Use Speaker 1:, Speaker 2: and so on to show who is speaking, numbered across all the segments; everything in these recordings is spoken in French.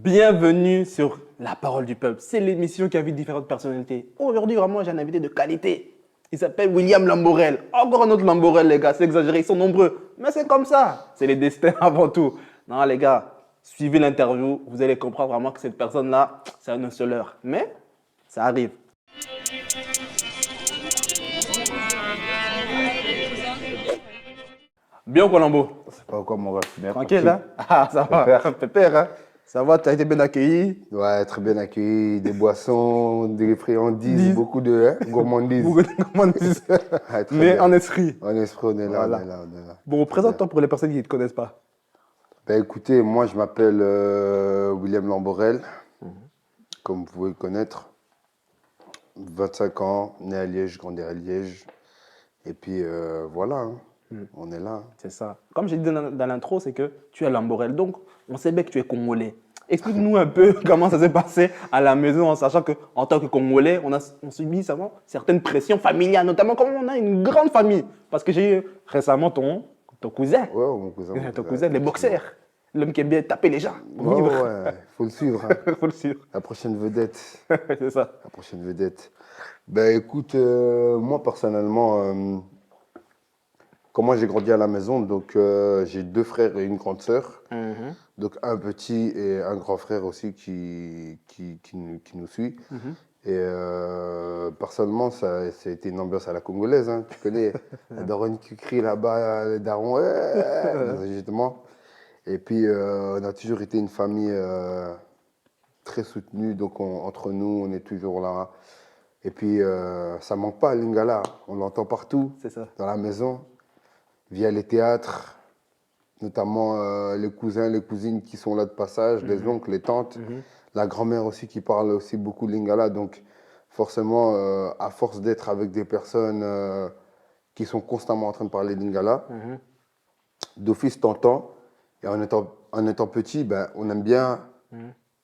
Speaker 1: Bienvenue sur La Parole du Peuple. C'est l'émission qui invite différentes personnalités. Aujourd'hui, vraiment, j'ai un invité de qualité. Il s'appelle William Lamborel. Encore un autre Lamborel, les gars. C'est exagéré, ils sont nombreux. Mais c'est comme ça. C'est les destins avant tout. Non, les gars, suivez l'interview. Vous allez comprendre vraiment que cette personne-là, c'est un hustleur. Mais ça arrive. Bien ou Colombo?
Speaker 2: C'est pas quoi mon ref, bien
Speaker 1: Tranquille, hein? Ah, ça va.
Speaker 2: Pépère.
Speaker 1: Pépère, hein? Ça va, tu as été bien accueilli?
Speaker 2: Ouais, très bien accueilli, des boissons, des friandises,
Speaker 1: Dise.
Speaker 2: beaucoup de gourmandises.
Speaker 1: Beaucoup de commandises.
Speaker 2: Ouais, très
Speaker 1: Mais
Speaker 2: bien.
Speaker 1: en esprit.
Speaker 2: En esprit, on est là,
Speaker 1: Voilà.
Speaker 2: on est là, on est là.
Speaker 1: Bon, présente-toi pour les personnes qui ne te connaissent pas.
Speaker 2: Ben écoutez, moi je m'appelle William Lamborel, comme vous pouvez le connaître. 25 ans, né à Liège, grandi à Liège. Et puis voilà, hein, on est là.
Speaker 1: C'est ça. Comme j'ai dit dans l'intro, c'est que tu es Lamborel. Donc, on sait bien que tu es Congolais. Explique-nous un peu comment ça s'est passé à la maison, en sachant qu'en tant que Congolais, on subit certaines pressions familiales, notamment comme on a une grande famille. Parce que j'ai eu récemment ton cousin,
Speaker 2: Ouais, mon cousin. mon
Speaker 1: ton cousin, les boxeurs, l'homme qui aime bien taper les gens.
Speaker 2: Ouais,
Speaker 1: Vivre.
Speaker 2: ouais, faut le suivre. Hein.
Speaker 1: Faut le suivre.
Speaker 2: La prochaine vedette.
Speaker 1: C'est ça.
Speaker 2: La prochaine vedette. Ben écoute, moi personnellement, comment j'ai grandi à la maison, donc j'ai deux frères et une grande sœur. Donc un petit et un grand frère aussi qui nous suit. Et personnellement, ça a été une ambiance à la congolaise. Hein. Tu connais, la daronne qui crie là-bas, les darons, ouais, justement. Et puis on a toujours été une famille très soutenue, donc entre nous, on est toujours là. Et puis ça manque pas, Lingala, on l'entend partout,
Speaker 1: C'est ça.
Speaker 2: dans la maison, via les théâtres, notamment les cousins, les cousines qui sont là de passage, les oncles, les tantes, la grand-mère aussi qui parle aussi beaucoup Lingala. Donc forcément, à force d'être avec des personnes qui sont constamment en train de parler Lingala, d'office t'entends, et en étant petit, ben, on aime bien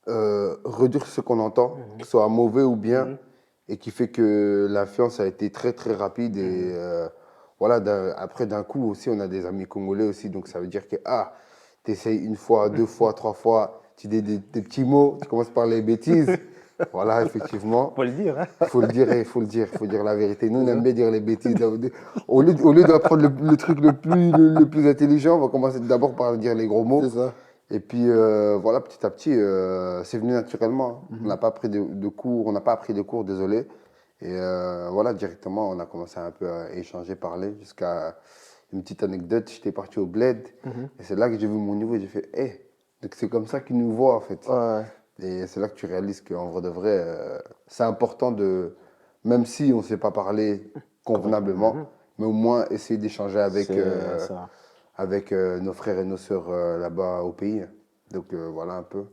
Speaker 2: redire ce qu'on entend, que ce soit mauvais ou bien, et qui fait que l'influence a été très très rapide et voilà, après d'un coup aussi on a des amis congolais aussi, donc ça veut dire que tu essayes une fois, deux fois, trois fois, tu dis des petits mots, tu commences par les bêtises, voilà effectivement,
Speaker 1: Faut le dire, hein?
Speaker 2: il faut le dire, il faut le dire, faut dire la vérité. Nous on aime bien dire les bêtises, au lieu d'apprendre le truc le plus intelligent, on va commencer d'abord par dire les gros mots.
Speaker 1: C'est ça.
Speaker 2: Et puis voilà, petit à petit, c'est venu naturellement. On n'a pas pris de cours, on n'a pas appris de cours, désolé. Et voilà, directement, on a commencé un peu à échanger, parler, jusqu'à une petite anecdote. J'étais parti au Bled, et c'est là que j'ai vu mon niveau, et j'ai fait, hé, donc c'est comme ça qu'ils nous voient en fait.
Speaker 1: Ouais.
Speaker 2: Et c'est là que tu réalises qu'en vrai de vrai, c'est important de, même si on ne sait pas parler convenablement, mais au moins essayer d'échanger avec
Speaker 1: C'est ça.
Speaker 2: avec nos frères et nos sœurs là-bas au pays. Donc voilà un peu.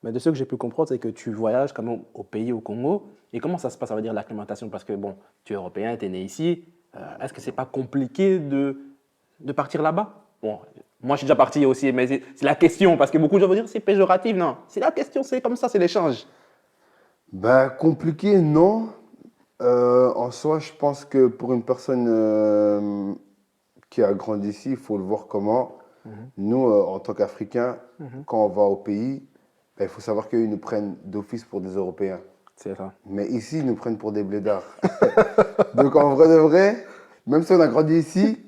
Speaker 1: Mais de ce que j'ai pu comprendre, c'est que tu voyages quand même au pays, au Congo. Et comment ça se passe, ça veut dire l'acclimatation? Parce que bon, tu es européen, tu es né ici. Est-ce que c'est pas compliqué de partir là-bas? Bon, moi je suis déjà parti aussi, mais c'est la question. Parce que beaucoup de gens vont dire c'est péjoratif. Non, c'est la question, c'est comme ça, c'est l'échange.
Speaker 2: Ben, compliqué, non. En soi, je pense que pour une personne qui a grandi ici, il faut le voir comment. Nous, en tant qu'Africains, quand on va au pays, ben, il faut savoir qu'ils nous prennent d'office pour des Européens.
Speaker 1: C'est ça.
Speaker 2: Mais ici, ils nous prennent pour des blédards. Donc en vrai de vrai, même si on a grandi ici,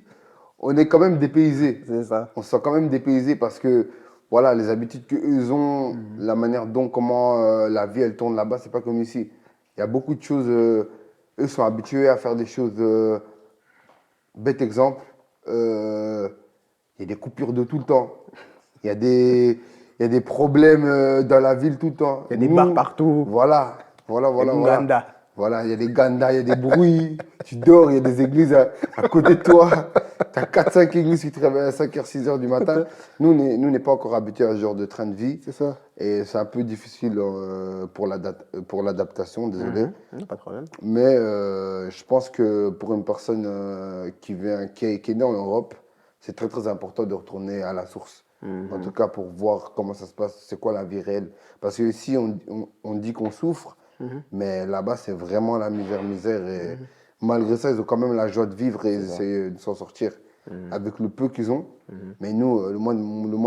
Speaker 2: on est quand même dépaysé.
Speaker 1: C'est ça.
Speaker 2: On se sent quand même dépaysé parce que voilà, les habitudes qu'eux ont, la manière dont comment la vie elle tourne là-bas, c'est pas comme ici. Il y a beaucoup de choses, eux sont habitués à faire des choses. Bête exemple, il y a des coupures de tout le temps. Il y a des problèmes dans la ville tout le temps.
Speaker 1: Il y a des
Speaker 2: Nous,
Speaker 1: bars partout.
Speaker 2: Voilà, voilà, voilà.
Speaker 1: Des
Speaker 2: voilà.
Speaker 1: Nganda.
Speaker 2: Voilà, il y a des gandas, il y a des bruits, tu dors, il y a des églises à côté de toi. Tu as 4-5 églises qui te réveillent à 5h, 6h du matin. Nous, on n'est pas encore habitués à ce genre de train de vie.
Speaker 1: C'est ça.
Speaker 2: Et c'est un peu difficile pour l'adaptation, désolé.
Speaker 1: Pas de problème.
Speaker 2: Mais je pense que pour une personne qui est née en Europe, c'est très très important de retourner à la source. En tout cas, pour voir comment ça se passe, c'est quoi la vie réelle. Parce que ici, on dit qu'on souffre, mais là-bas, c'est vraiment la misère. Et malgré ça, ils ont quand même la joie de vivre et essayer de s'en sortir. avec le peu qu'ils ont. Mais nous, le moins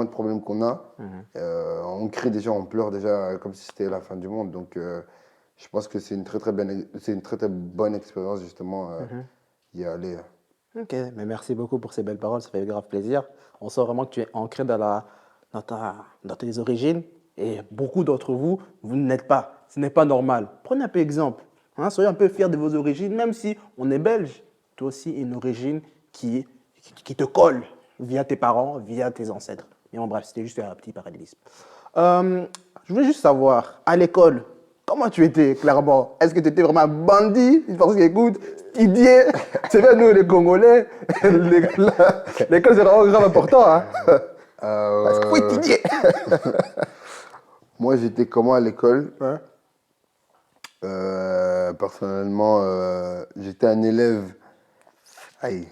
Speaker 2: de problèmes qu'on a, on crie déjà, on pleure déjà comme si c'était la fin du monde. Donc, je pense que c'est une très bonne expérience, justement, y aller.
Speaker 1: Ok, mais merci beaucoup pour ces belles paroles, ça fait grave plaisir. On sent vraiment que tu es ancré dans tes origines et beaucoup d'entre vous, vous ne l'êtes pas. Ce n'est pas normal. Prenez un peu exemple. Hein, soyez un peu fiers de vos origines, même si on est belge. Toi aussi, une origine qui te colle via tes parents, via tes ancêtres. Mais bon, bref, c'était juste un petit parallélisme. Je voulais juste savoir, à l'école, comment tu étais, clairement? Est-ce que tu étais vraiment un bandit? Parce qu'écoute, Didier, c'est bien nous les Congolais, l'école c'est vraiment grave important. Hein? Parce qu'il faut
Speaker 2: Euh,
Speaker 1: étudier.
Speaker 2: Moi, j'étais comment à l'école?
Speaker 1: Ouais.
Speaker 2: Personnellement, j'étais un élève. Aïe.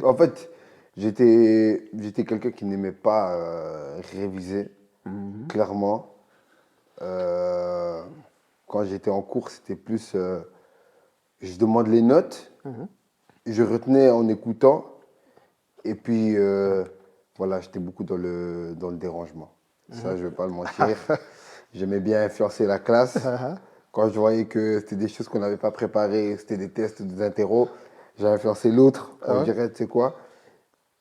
Speaker 2: En fait, j'étais quelqu'un qui n'aimait pas réviser, clairement. Euh, Quand j'étais en cours, c'était plus. Je demande les notes, je retenais en écoutant, et puis voilà, j'étais beaucoup dans le dérangement. Ça, je ne vais pas le mentir. J'aimais bien influencer la classe. Quand je voyais que c'était des choses qu'on n'avait pas préparées, c'était des tests ou des interros, j'ai influencé l'autre pour
Speaker 1: ouais.
Speaker 2: dire, tu sais quoi,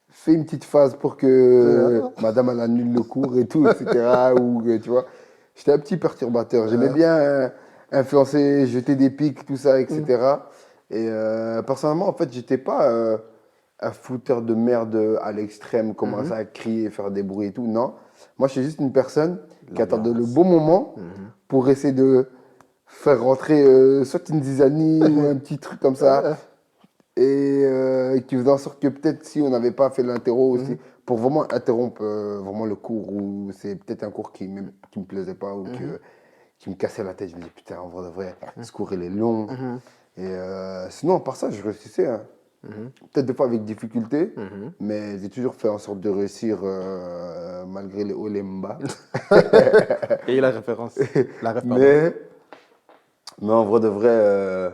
Speaker 2: fais une petite phase pour que madame elle annule le cours et tout, etc. Ou tu vois, j'étais un petit perturbateur. J'aimais bien influencer, jeter des pics, tout ça, etc. Et personnellement, en fait, j'étais pas un fouteur de merde à l'extrême, commencer à crier, faire des bruits et tout. Non, moi, je suis juste une personne qui attendait le bon moment pour essayer de faire rentrer soit une zizanie ou un petit truc comme ça et qui faisait en sorte que peut-être si on n'avait pas fait l'interro aussi, pour vraiment interrompre vraiment le cours ou c'est peut-être un cours qui me plaisait pas ou qui me cassait la tête, je me dis putain, en vrai de vrai, ce cours il est long. Et sinon, à part ça, je réussissais. Hein. Peut-être des fois avec difficulté, mais j'ai toujours fait en sorte de réussir malgré les hauts et les bas.
Speaker 1: Et la référence. La ref, pardon.
Speaker 2: mais, mais en vrai de vrai,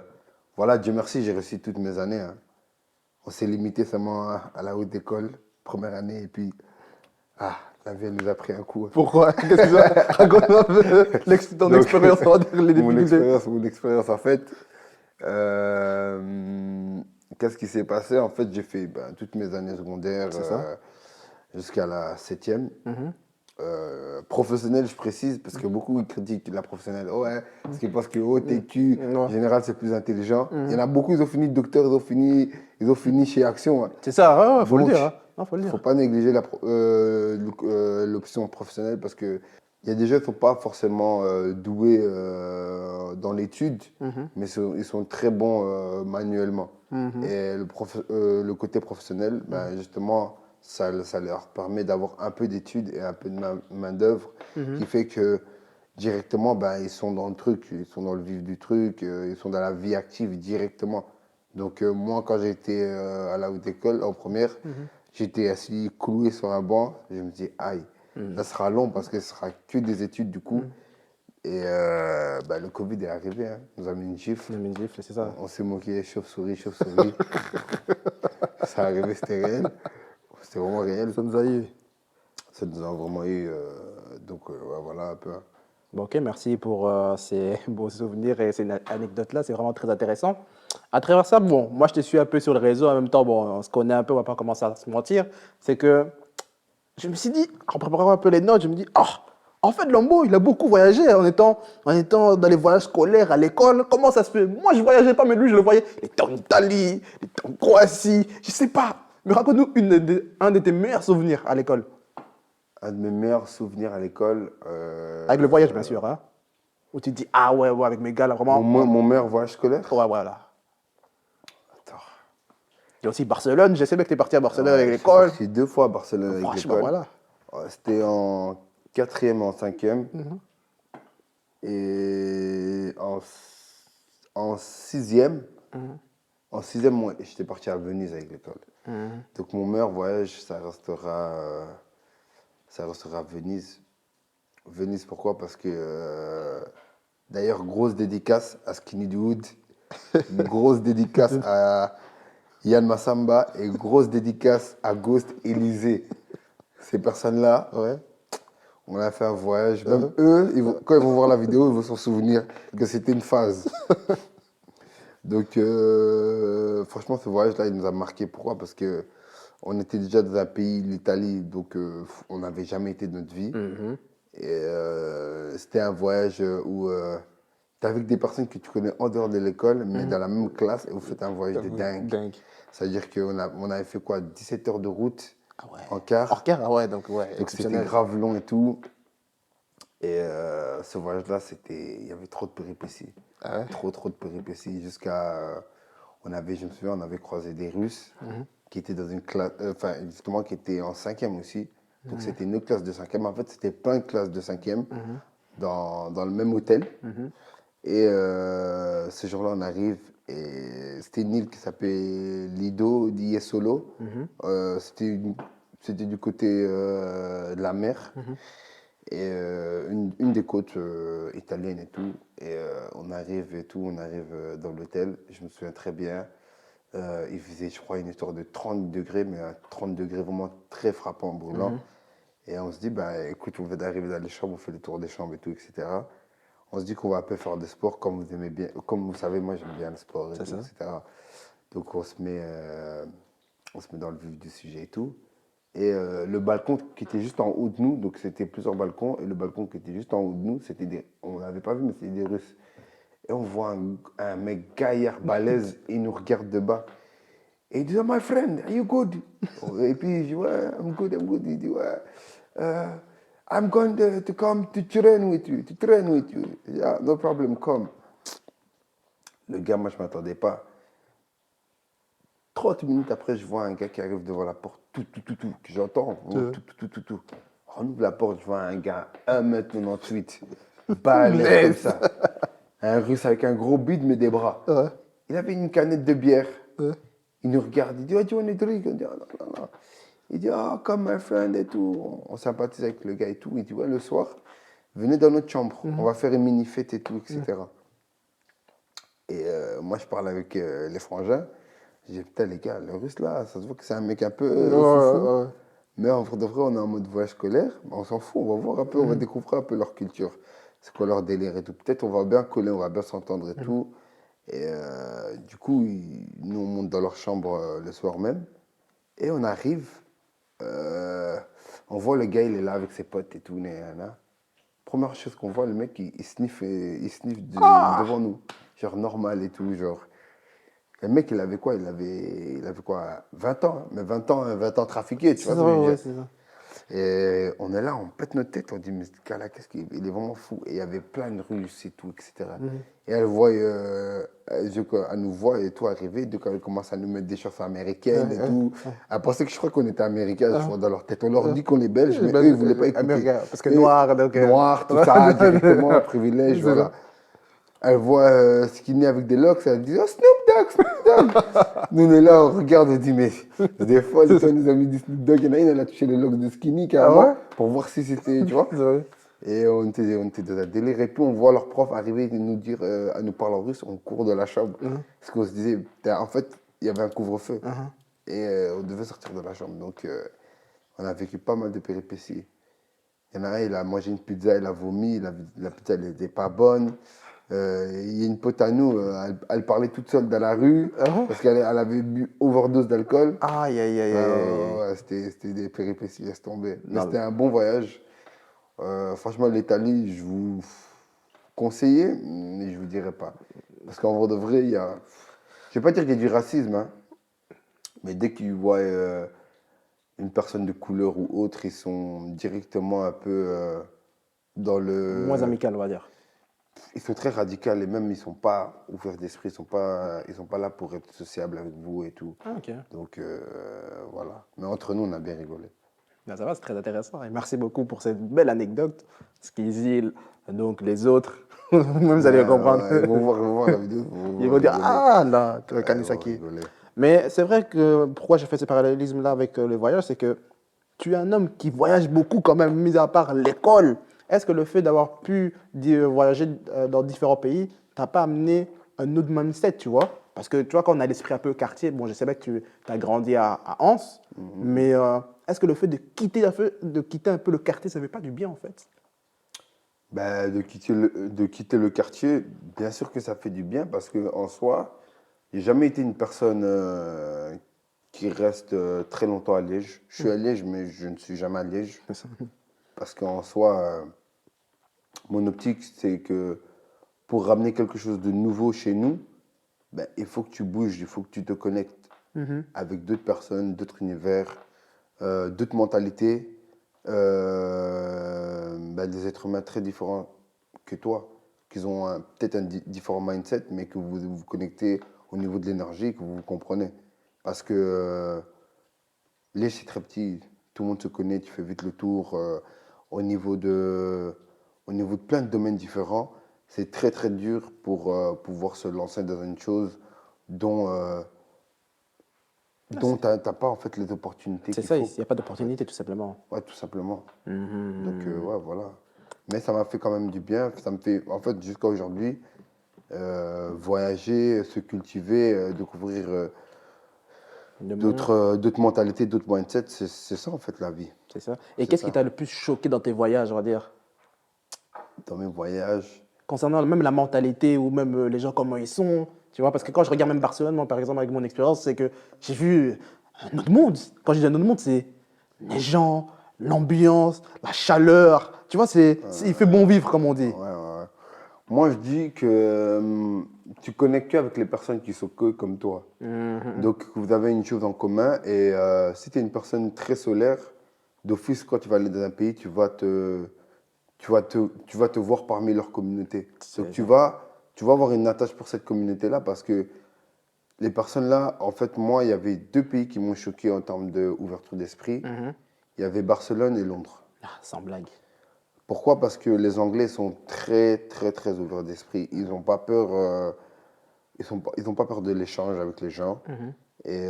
Speaker 2: voilà, Dieu merci, j'ai réussi toutes mes années. Hein. On s'est limité seulement à la haute école, première année, et puis, la vie elle nous a pris un coup.
Speaker 1: Pourquoi? Qu'est-ce que ça? Raconte-moi un peu ton
Speaker 2: Donc,
Speaker 1: expérience, on va dire, les difficultés.
Speaker 2: mon expérience, en fait, qu'est-ce qui s'est passé? En fait, j'ai fait toutes mes années secondaires
Speaker 1: C'est ça.
Speaker 2: jusqu'à la septième. Professionnelle, je précise, parce que beaucoup ils critiquent la professionnelle. Oh, ouais, parce qu'ils pensent que TQ, en
Speaker 1: Ouais.
Speaker 2: général, c'est plus intelligent. Il y en a beaucoup, ils ont fini docteur, ils ont fini chez Action. Hein.
Speaker 1: C'est ça, ouais, faut le
Speaker 2: Donc,
Speaker 1: dire. Hein. Non, faut le
Speaker 2: il ne faut
Speaker 1: dire.
Speaker 2: pas négliger l'option professionnelle parce qu'il y a des gens qui ne sont pas forcément doués dans l'étude, mais ils sont très bons manuellement. Et le côté professionnel, justement, ça leur permet d'avoir un peu d'études et un peu de main-d'œuvre qui fait que directement, ils sont dans le truc, ils sont dans le vif du truc, ils sont dans la vie active directement. Donc, moi, quand j'ai été à la haute école, en première, j'étais assis cloué sur un banc. Je me dis, aïe, ça sera long parce que ce sera que des études du coup. Et le Covid est arrivé, hein. On nous a mis une gifle.
Speaker 1: Une gifle, c'est ça.
Speaker 2: On s'est moqué, chauve-souris, chauve-souris. Ça arrivé, c'était réel. C'était vraiment réel.
Speaker 1: Ça nous a eu.
Speaker 2: Ça nous a vraiment eu. Donc, ouais, voilà un peu. Hein.
Speaker 1: Bon, ok, merci pour ces beaux souvenirs et ces anecdotes-là. C'est vraiment très intéressant. À travers ça, bon, moi, je te suis un peu sur le réseau. En même temps, bon, on se connaît un peu, on va pas commencer à se mentir. C'est que je me suis dit, en préparant un peu les notes, je me dis, en fait, Lambo, il a beaucoup voyagé en étant dans les voyages scolaires à l'école. Comment ça se fait? Moi, je voyageais pas, mais lui, je le voyais. Il était en Italie, il était en Croatie, je sais pas. Mais raconte-nous un de tes meilleurs souvenirs à l'école.
Speaker 2: Un de mes meilleurs souvenirs à l'école.
Speaker 1: Avec le voyage, bien sûr. Hein, où tu te dis, ah ouais, avec mes gars, là, vraiment.
Speaker 2: Mon meilleur voyage scolaire.
Speaker 1: Ouais, voilà.
Speaker 2: Attends.
Speaker 1: Il y a aussi Barcelone. Je sais bien que tu es parti à Barcelone avec
Speaker 2: Je suis
Speaker 1: l'école.
Speaker 2: parti 2 fois à Barcelone avec
Speaker 1: Franchement,
Speaker 2: l'école.
Speaker 1: voilà.
Speaker 2: C'était en quatrième et en cinquième. Et en sixième, ouais, j'étais parti à Venise avec l'école. Donc mon meilleur voyage, ça restera Venise. Venise, pourquoi? Parce que, d'ailleurs, grosse dédicace à Skinny Dude. Grosse dédicace à Yann Massamba et grosse dédicace à Ghost Élysée. Ces personnes-là,
Speaker 3: Ouais.
Speaker 2: on a fait un voyage. Même eux, quand ils vont voir la vidéo, ils vont s'en souvenir que c'était une phase. Donc, franchement, ce voyage-là, il nous a marqué. Pourquoi? Parce que on était déjà dans un pays, l'Italie, donc on n'avait jamais été de notre vie. Et c'était un voyage où tu es avec des personnes que tu connais en dehors de l'école, mais dans la même classe, et vous faites un voyage de dingue.
Speaker 3: Dingue.
Speaker 2: C'est-à-dire on avait fait quoi? 17 heures de route
Speaker 3: Ah ouais.
Speaker 2: en car.
Speaker 3: Hors car, ah ouais, donc ouais,
Speaker 2: Donc c'était
Speaker 3: exceptionnel.
Speaker 2: grave long et tout. Et ce voyage-là, il y avait trop de péripéties.
Speaker 3: Ah ouais.
Speaker 2: Trop de péripéties. Jusqu'à. Je me souviens, on avait croisé des Russes qui étaient dans une classe. Enfin, justement, qui étaient en 5e aussi. Donc c'était une autre classe de 5e. En fait, c'était plein de classes de 5e dans le même hôtel. Et ce jour-là, on arrive. Et c'était une île qui s'appelait Lido di Jesolo. C'était du côté de la mer. Et une des côtes italiennes et tout. Et on arrive dans l'hôtel. Je me souviens très bien. Il faisait, je crois, une histoire de 30 degrés, mais un 30 degrés vraiment très frappant, brûlant. Et on se dit, bah, écoute, on vient d'arriver dans les chambres, on fait le tour des chambres et tout, etc. On se dit qu'on va un peu faire des sports comme vous aimez bien. Comme vous savez, moi, j'aime bien le sport et tout,
Speaker 3: ça.
Speaker 2: etc. Donc, on se met dans le vif du sujet et tout. Et le balcon qui était juste en haut de nous, donc c'était plusieurs balcons, et le balcon qui était juste en haut de nous, on l'avait pas vu, mais c'était des Russes. Et on voit un mec gaillard, balèze, et il nous regarde de bas. Et il dit, oh, my friend, are you good? Et puis je dis, ouais, I'm good. Il dit, ouais, I'm going to come to train with you. Yeah, no problem, come. Le gars, moi, je ne m'attendais pas. 30 minutes après, je vois un gars qui arrive devant la porte, que j'entends, tout. On ouvre la porte, je vois un gars, 1m98, balèze comme ça. Un Russe avec un gros bide, mais des bras.
Speaker 3: Ouais.
Speaker 2: Il avait une canette de bière. Il nous regarde, il dit, oh, do you want a drink? On dit, oh, non. Il dit, oh, come my friend et tout. On sympathise avec le gars et tout. Il dit, ouais, le soir, venez dans notre chambre. On va faire une mini-fête et tout, etc. Et moi, je parle avec les frangins. Je dis, putain, les gars, le Russe, là, ça se voit que c'est un mec un peu foufou. Mais en vrai de vrai, on est en mode voyage scolaire. On s'en fout, on va voir un peu, on va découvrir un peu leur culture. C'est quoi leur délire et tout. Peut-être on va bien coller, on va bien s'entendre et tout. Et du coup, nous, on monte dans leur chambre le soir même. Et on arrive. On voit le gars, il est là avec ses potes et tout. Première chose qu'on voit, le mec, il sniffe devant nous. Genre normal et tout, genre. Le mec, il avait quoi? Il avait quoi? 20 ans, hein, mais 20 ans trafiqués, tu vois ce que je veux dire?
Speaker 3: C'est ça.
Speaker 2: Et on est là, on pète notre tête, on dit, mais ce gars-là, il est vraiment fou. Et il y avait plein de Russes et tout, etc. Et elle voit, elle nous voit et tout arriver, donc elle commence à nous mettre des chansons américaines et tout. Elle pensait que je crois qu'on était américains, je crois, dans leur tête. On leur dit qu'on est belges, mais eux, ils ne voulaient pas écouter.
Speaker 3: Américain, parce que
Speaker 2: Eux,
Speaker 3: noir, donc.
Speaker 2: Noir, tout ça, directement, privilège, voilà. Elle voit Skinny avec des locks, elle dit, oh, Snoop Dogg. Nous, on est là, on regarde, on dit, mais des fois, les nos amis du Snoop Dogg, il y en a une, elle a touché les locks de Skinny carrément, pour voir si c'était, tu vois. Et on était dans un délire. Et puis, on voit leur prof arriver et nous dire, à nous parler en russe, on court de la chambre. Parce qu'on se disait, en fait, il y avait un couvre-feu. Et on devait sortir de la chambre. Donc, on a vécu pas mal de péripéties. Il y en a un, il a mangé une pizza, il a vomi, la pizza, elle n'était pas bonne. Il y a une pote à nous, elle parlait toute seule dans la rue parce qu'elle avait bu overdose d'alcool.
Speaker 3: Aïe, aïe, aïe, aïe.
Speaker 2: C'était des péripéties, laisse tomber. Mais c'était un bon voyage. Franchement, l'Italie, je vous conseillais, mais je ne vous dirais pas. Parce qu'en vrai de vrai, je ne vais pas dire qu'il y a du racisme, hein, mais dès qu'ils voient une personne de couleur ou autre, ils sont directement un peu dans le...
Speaker 3: Moins amical, on va dire.
Speaker 2: Ils sont très radicaux et même ils ne sont pas ouverts d'esprit, ils sont pas là pour être sociables avec vous et tout.
Speaker 3: Ah, ok.
Speaker 2: Donc voilà. Mais entre nous, on a bien rigolé.
Speaker 3: Ben, ça va, c'est très intéressant. Et merci beaucoup pour cette belle anecdote. Skizzy, donc les autres, vous allez comprendre.
Speaker 2: Ils vont voir la vidéo.
Speaker 3: Ils vont dire, ah là, Kanisaki. Mais c'est vrai que pourquoi j'ai fait ce parallélisme-là avec le voyage, c'est que tu es un homme qui voyage beaucoup quand même, mis à part l'école. Est-ce que le fait d'avoir pu voyager dans différents pays t'a pas amené un autre mindset, tu vois? Parce que tu vois, quand on a l'esprit un peu quartier, bon, je sais bien que tu as grandi à Anse, mais est-ce que le fait de quitter un peu le quartier, ça ne fait pas du bien en fait?
Speaker 2: Ben, de quitter le quartier, bien sûr que ça fait du bien parce que en soi, j'ai jamais été une personne qui reste très longtemps à Liège. Je suis à Liège, mais je ne suis jamais à Liège parce qu'en soi, mon optique, c'est que pour ramener quelque chose de nouveau chez nous, ben, il faut que tu bouges, il faut que tu te connectes avec d'autres personnes, d'autres univers, d'autres mentalités, ben, des êtres humains très différents que toi, qui ont peut-être un différent mindset, mais que vous vous connectez au niveau de l'énergie, que vous vous comprenez. Parce que Liège, c'est très petit, tout le monde se connaît, tu fais vite le tour. Au niveau au niveau de plein de domaines différents, c'est très très dur pour pouvoir se lancer dans une chose dont, dont tu n'as pas en fait les opportunités
Speaker 3: C'est
Speaker 2: qu'il
Speaker 3: ça, il
Speaker 2: faut.
Speaker 3: n'y a pas
Speaker 2: En fait.
Speaker 3: d'opportunité tout simplement.
Speaker 2: Ouais, tout simplement. Donc,
Speaker 3: Mhm.
Speaker 2: ouais, voilà. Mais ça m'a fait quand même du bien. Ça me fait, en fait, jusqu'à aujourd'hui, voyager, se cultiver, découvrir
Speaker 3: Le monde,
Speaker 2: d'autres mentalités, d'autres mindsets. C'est ça, en fait, la vie.
Speaker 3: c'est ça. Et
Speaker 2: C'est
Speaker 3: qu'est-ce qui
Speaker 2: ça.
Speaker 3: t'a le plus choqué dans tes voyages, on va dire?
Speaker 2: Dans mes voyages.
Speaker 3: Concernant même la mentalité ou même les gens, comment ils sont, tu vois, parce que quand je regarde même Barcelone, moi, par exemple, avec mon expérience, c'est que j'ai vu un autre monde. Quand je dis un autre monde, c'est les gens, l'ambiance, la chaleur, tu vois, il fait bon vivre, comme on dit.
Speaker 2: Ouais, ouais. Moi, je dis que tu connectes qu'avec les personnes qui sont que comme toi.
Speaker 3: Mhm.
Speaker 2: Donc, vous avez une chose en commun. Et si tu es une personne très solaire, d'office, quand tu vas aller dans un pays, tu vas te voir parmi leur communauté. Donc,
Speaker 3: C'est ça.
Speaker 2: tu vas avoir une attache pour cette communauté-là parce que les personnes-là, en fait, moi, il y avait deux pays qui m'ont choqué en termes d'ouverture d'esprit.
Speaker 3: Mhm.
Speaker 2: Il y avait Barcelone et Londres.
Speaker 3: Ah, sans blague.
Speaker 2: Pourquoi? Parce que les Anglais sont très, très, très ouverts d'esprit. Ils n'ont pas peur, ils ont pas peur de l'échange avec les gens.
Speaker 3: Mhm.
Speaker 2: Et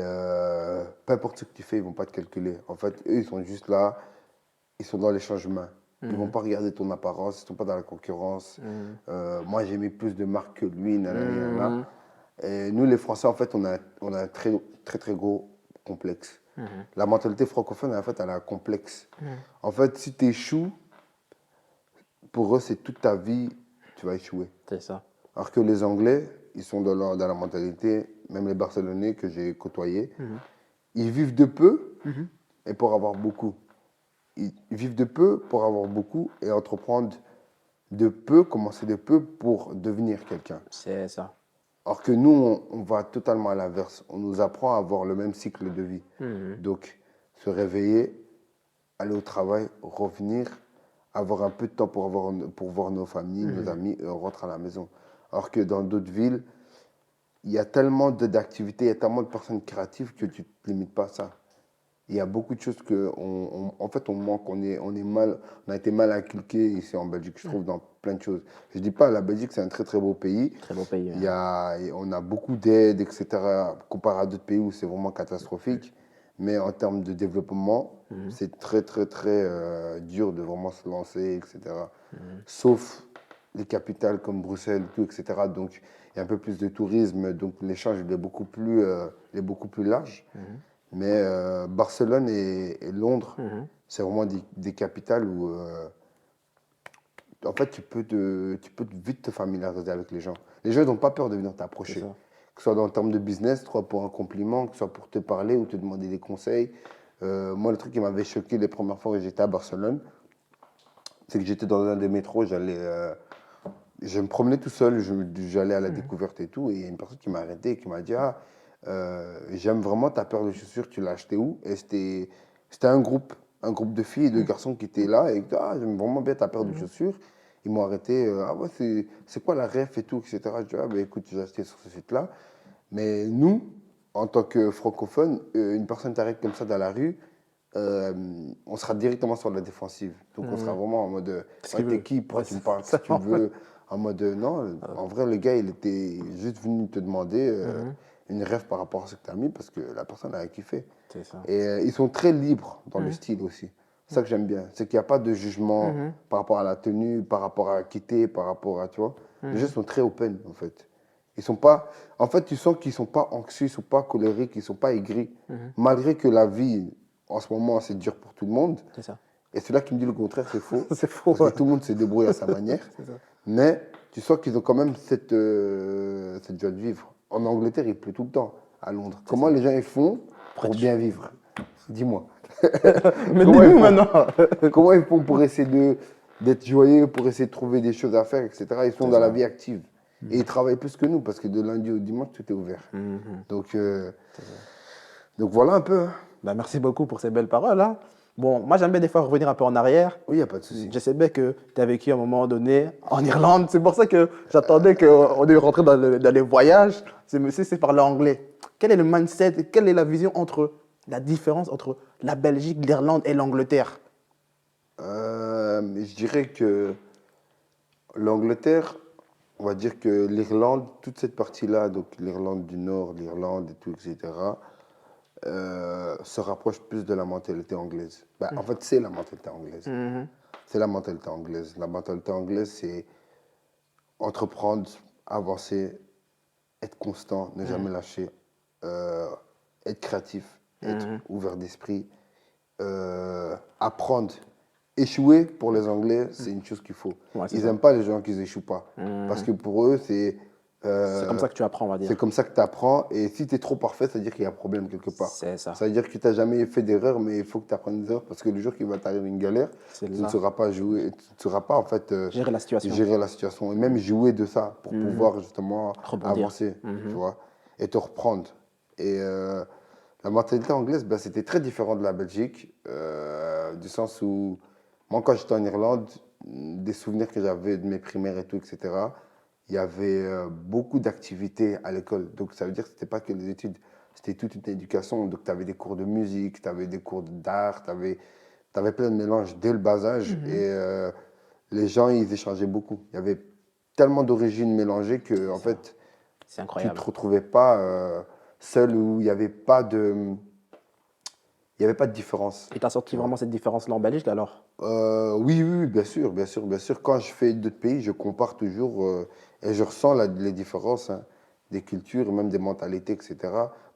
Speaker 2: peu importe ce que tu fais, ils vont pas te calculer. En fait, eux, ils sont juste là, ils sont dans l'échange humain. Ils vont
Speaker 3: Mhm.
Speaker 2: pas regarder ton apparence, ils sont pas dans la concurrence.
Speaker 3: Mhm.
Speaker 2: Moi, j'ai mis plus de marques que lui, nanani, nanana.
Speaker 3: Mhm.
Speaker 2: Et nous, les Français, en fait, on a un très, très, très gros complexe.
Speaker 3: Mhm.
Speaker 2: La mentalité francophone, en fait, elle a un complexe.
Speaker 3: Mhm.
Speaker 2: En fait, si tu échoues, pour eux, c'est toute ta vie, tu vas échouer.
Speaker 3: C'est ça.
Speaker 2: Alors que les Anglais, ils sont dans la mentalité, même les Barcelonais que j'ai côtoyés,
Speaker 3: Mhm.
Speaker 2: ils vivent de peu
Speaker 3: Mhm.
Speaker 2: et pour avoir beaucoup. Ils vivent de peu pour avoir beaucoup et entreprendre de peu, commencer de peu pour devenir quelqu'un.
Speaker 3: C'est ça.
Speaker 2: Alors que nous, on va totalement à l'inverse. On nous apprend à avoir le même cycle de vie.
Speaker 3: Mhm.
Speaker 2: Donc, se réveiller, aller au travail, revenir, avoir un peu de temps pour voir nos familles, nos
Speaker 3: Mhm.
Speaker 2: amis, et on rentre à la maison. Alors que dans d'autres villes, il y a tellement d'activités, il y a tellement de personnes créatives que tu ne te limites pas à ça. Il y a beaucoup de choses que, en fait, on manque, on a été mal inculqué ici en Belgique, je trouve, dans plein de choses. Je ne dis pas, la Belgique, c'est un très très beau pays.
Speaker 3: Très beau pays.
Speaker 2: On a beaucoup d'aides, etc., comparé à d'autres pays où c'est vraiment catastrophique. Mais en termes de développement,
Speaker 3: Mhm.
Speaker 2: c'est très très très dur de vraiment se lancer, etc.
Speaker 3: Mhm.
Speaker 2: Sauf les capitales comme Bruxelles, tout, etc. Donc, il y a un peu plus de tourisme, donc l'échange il est beaucoup plus large.
Speaker 3: Mhm.
Speaker 2: Mais Barcelone et Londres,
Speaker 3: Mhm.
Speaker 2: c'est vraiment des capitales où, en fait, tu peux vite te familiariser avec les gens. Les gens n'ont pas peur de venir
Speaker 3: C'est
Speaker 2: t'approcher.
Speaker 3: ça.
Speaker 2: Que ce soit dans le terme de business, soit pour un compliment, que ce soit pour te parler ou te demander des conseils. Moi, le truc qui m'avait choqué les premières fois que j'étais à Barcelone, c'est que j'étais dans un des métros, je me promenais tout seul, j'allais à la
Speaker 3: Mhm.
Speaker 2: découverte et tout, et il y a une personne qui m'a arrêté et qui m'a dit, ah, j'aime vraiment ta paire de chaussures, tu l'as acheté où? Et c'était un groupe de filles et de garçons qui étaient là, et ah, j'aime vraiment bien ta paire de
Speaker 3: Mhm.
Speaker 2: chaussures. Ils m'ont arrêté, ah ouais, c'est quoi la ref et tout, etc. Je dis, ah, ben écoute, j'ai acheté sur ce site-là. Mais nous, en tant que francophones, une personne t'arrête comme ça dans la rue, euh, on sera directement sur la défensive. Donc on sera
Speaker 3: Mhm.
Speaker 2: vraiment en mode
Speaker 3: Ce
Speaker 2: ouais,
Speaker 3: qu'il
Speaker 2: t'es
Speaker 3: veut.
Speaker 2: qui?
Speaker 3: Ouais,
Speaker 2: Pourquoi tu
Speaker 3: c'est
Speaker 2: me parles si
Speaker 3: ça.
Speaker 2: tu veux? En mode non, en vrai, le gars, il était juste venu te demander
Speaker 3: Mhm.
Speaker 2: une rêve par rapport à ce que tu as mis parce que la personne a kiffé.
Speaker 3: C'est ça.
Speaker 2: Et ils sont très libres dans le
Speaker 3: Mhm.
Speaker 2: style aussi. C'est ça que j'aime bien. C'est qu'il n'y a pas de jugement
Speaker 3: Mhm.
Speaker 2: par rapport à la tenue, par rapport à quitter, par rapport à, tu vois. Les gens
Speaker 3: Mhm.
Speaker 2: sont très open, en fait. Ils sont pas, en fait, tu sens qu'ils ne sont pas anxieux, ils ne sont pas colériques, ils ne sont pas aigris. Malgré que la vie, en ce moment, c'est dur pour tout le monde.
Speaker 3: C'est ça.
Speaker 2: Et celui-là qui me dit le contraire, c'est faux.
Speaker 3: C'est faux.
Speaker 2: Parce que tout le monde se débrouille à sa manière.
Speaker 3: C'est ça.
Speaker 2: Mais tu sens qu'ils ont quand même cette joie de vivre. En Angleterre, il pleut tout le temps. À Londres. Comment les gens ils font pour bien vivre? Dis-moi.
Speaker 3: Mais
Speaker 2: Comment
Speaker 3: dis-nous
Speaker 2: ils font
Speaker 3: maintenant.
Speaker 2: Comment ils font pour essayer d'être joyeux, pour essayer de trouver des choses à faire, etc. Ils sont dans la vie active. Et ils travaillent plus que nous parce que de lundi au dimanche, tout est ouvert. Donc voilà un peu. Hein.
Speaker 3: Bah, merci beaucoup pour ces belles paroles. Hein. Bon, moi, j'aime bien des fois revenir un peu en arrière.
Speaker 2: Oui, il n'y a pas de souci.
Speaker 3: Je sais bien que tu as vécu à un moment donné en Irlande. C'est pour ça que j'attendais qu'on ait rentré dans les voyages. Ce monsieur sait parler anglais. Quel est le mindset, quelle est la vision la différence entre la Belgique, l'Irlande et l'Angleterre?
Speaker 2: Je dirais que l'Angleterre, on va dire que l'Irlande, toute cette partie-là, donc l'Irlande du Nord, l'Irlande et tout, etc., se rapproche plus de la mentalité anglaise. Ben, en fait, c'est la mentalité anglaise. C'est la mentalité anglaise. La mentalité anglaise, c'est entreprendre, avancer, être constant, ne jamais lâcher, être créatif, être ouvert d'esprit, apprendre. Échouer, pour les Anglais, c'est une chose qu'il faut.
Speaker 3: Ouais, c'est
Speaker 2: Ils
Speaker 3: ça.
Speaker 2: n'aiment pas les gens qui n'échouent pas. Parce que pour eux, c'est
Speaker 3: C'est comme ça que tu apprends, on va dire.
Speaker 2: c'est comme ça que tu apprends. Et si tu es trop parfait, ça veut dire qu'il y a un problème quelque part.
Speaker 3: C'est ça.
Speaker 2: Ça veut dire que tu n'as jamais fait d'erreur, mais il faut que tu apprennes des erreurs parce que le jour qu'il va t'arriver une galère,
Speaker 3: C'est
Speaker 2: tu
Speaker 3: là.
Speaker 2: ne sauras pas jouer, tu ne sauras pas en fait
Speaker 3: Gérer la situation.
Speaker 2: gérer la situation et même jouer de ça pour pouvoir justement
Speaker 3: Rebondir.
Speaker 2: avancer, tu vois, et te reprendre. Et la mentalité anglaise, ben, c'était très différent de la Belgique, du sens où moi, quand j'étais en Irlande, des souvenirs que j'avais de mes primaires et tout, etc., il y avait beaucoup d'activités à l'école. Donc, ça veut dire que ce n'était pas que les études, c'était toute une éducation. Donc, tu avais des cours de musique, tu avais des cours d'art, tu avais plein de mélanges dès le bas âge. Et les gens, ils échangeaient beaucoup. Il y avait tellement d'origines mélangées que, en fait,
Speaker 3: C'est
Speaker 2: tu ne
Speaker 3: incroyable.
Speaker 2: te retrouvais pas seul où il n'y avait pas de... Il n'y avait pas de différence.
Speaker 3: Et tu as sorti vraiment cette différence-là en Belgique, alors?
Speaker 2: Oui, oui, oui, bien sûr, bien sûr, bien sûr. Quand je fais d'autres pays, je compare toujours et je ressens les différences hein, des cultures, même des mentalités, etc.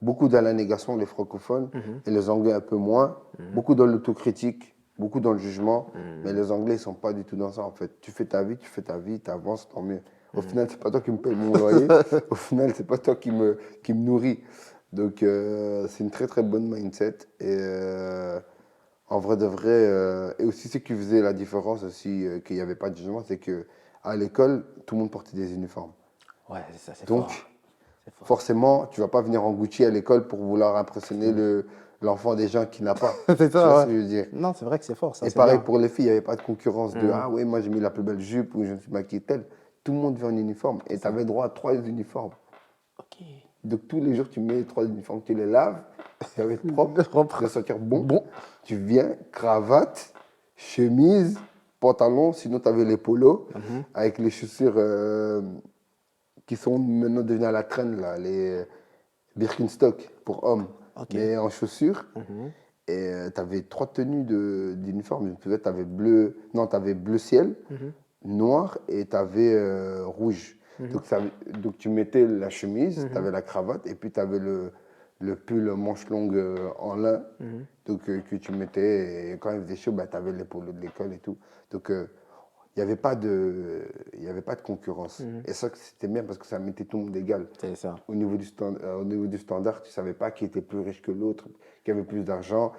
Speaker 2: Beaucoup dans la négation, les francophones, et les Anglais un peu moins. Beaucoup dans l'autocritique, beaucoup dans le jugement, mais les Anglais, ils ne sont pas du tout dans ça, en fait. Tu fais ta vie, tu avances, tant mieux. Au final, c'est pas toi qui me paye mon loyer. Au final, c'est pas toi qui me nourrit. Donc, c'est une très, très bonne mindset. Et en vrai de vrai, et aussi ce qui faisait la différence aussi, qu'il n'y avait pas de jugement, c'est qu'à l'école, tout le monde portait des uniformes.
Speaker 3: Ouais, c'est ça, c'est
Speaker 2: Donc,
Speaker 3: fort. C'est fort.
Speaker 2: forcément, tu ne vas pas venir en Gucci à l'école pour vouloir impressionner l'enfant des gens qui n'a pas.
Speaker 3: C'est
Speaker 2: Tu vois
Speaker 3: ça,
Speaker 2: ce que je veux dire?
Speaker 3: Non, c'est vrai que c'est fort, ça.
Speaker 2: Et
Speaker 3: c'est
Speaker 2: pareil
Speaker 3: bien.
Speaker 2: pour les filles, il n'y avait pas de concurrence de ah oui, moi j'ai mis la plus belle jupe ou je me suis maquillée telle. Tout le monde vient en uniforme et tu avais droit à 3 uniformes.
Speaker 3: Ok.
Speaker 2: Donc tous les jours, tu mets les 3 uniformes, tu les laves, ça va être propre,
Speaker 3: Propre.
Speaker 2: tu vas sentir bon.
Speaker 3: Bon.
Speaker 2: Tu viens, cravate, chemise, pantalon, sinon tu avais les polos avec les chaussures qui sont maintenant devenues à la traîne, là, les Birkenstock pour hommes,
Speaker 3: Ok.
Speaker 2: mais en chaussures. Et tu avais 3 tenues d'uniforme. Tu avais bleu, non, tu avais bleu ciel, noir et tu avais rouge. Donc tu mettais la chemise, tu avais la cravate et puis tu avais le pull manche longue en lin donc, que tu mettais. Et quand il faisait chaud, bah, tu avais les polos de l'école et tout. Donc il n'y avait pas de concurrence. Et ça, c'était bien parce que ça mettait tout le monde égal.
Speaker 3: C'est ça.
Speaker 2: Au niveau du standard, tu ne savais pas qui était plus riche que l'autre, qui avait plus d'argent.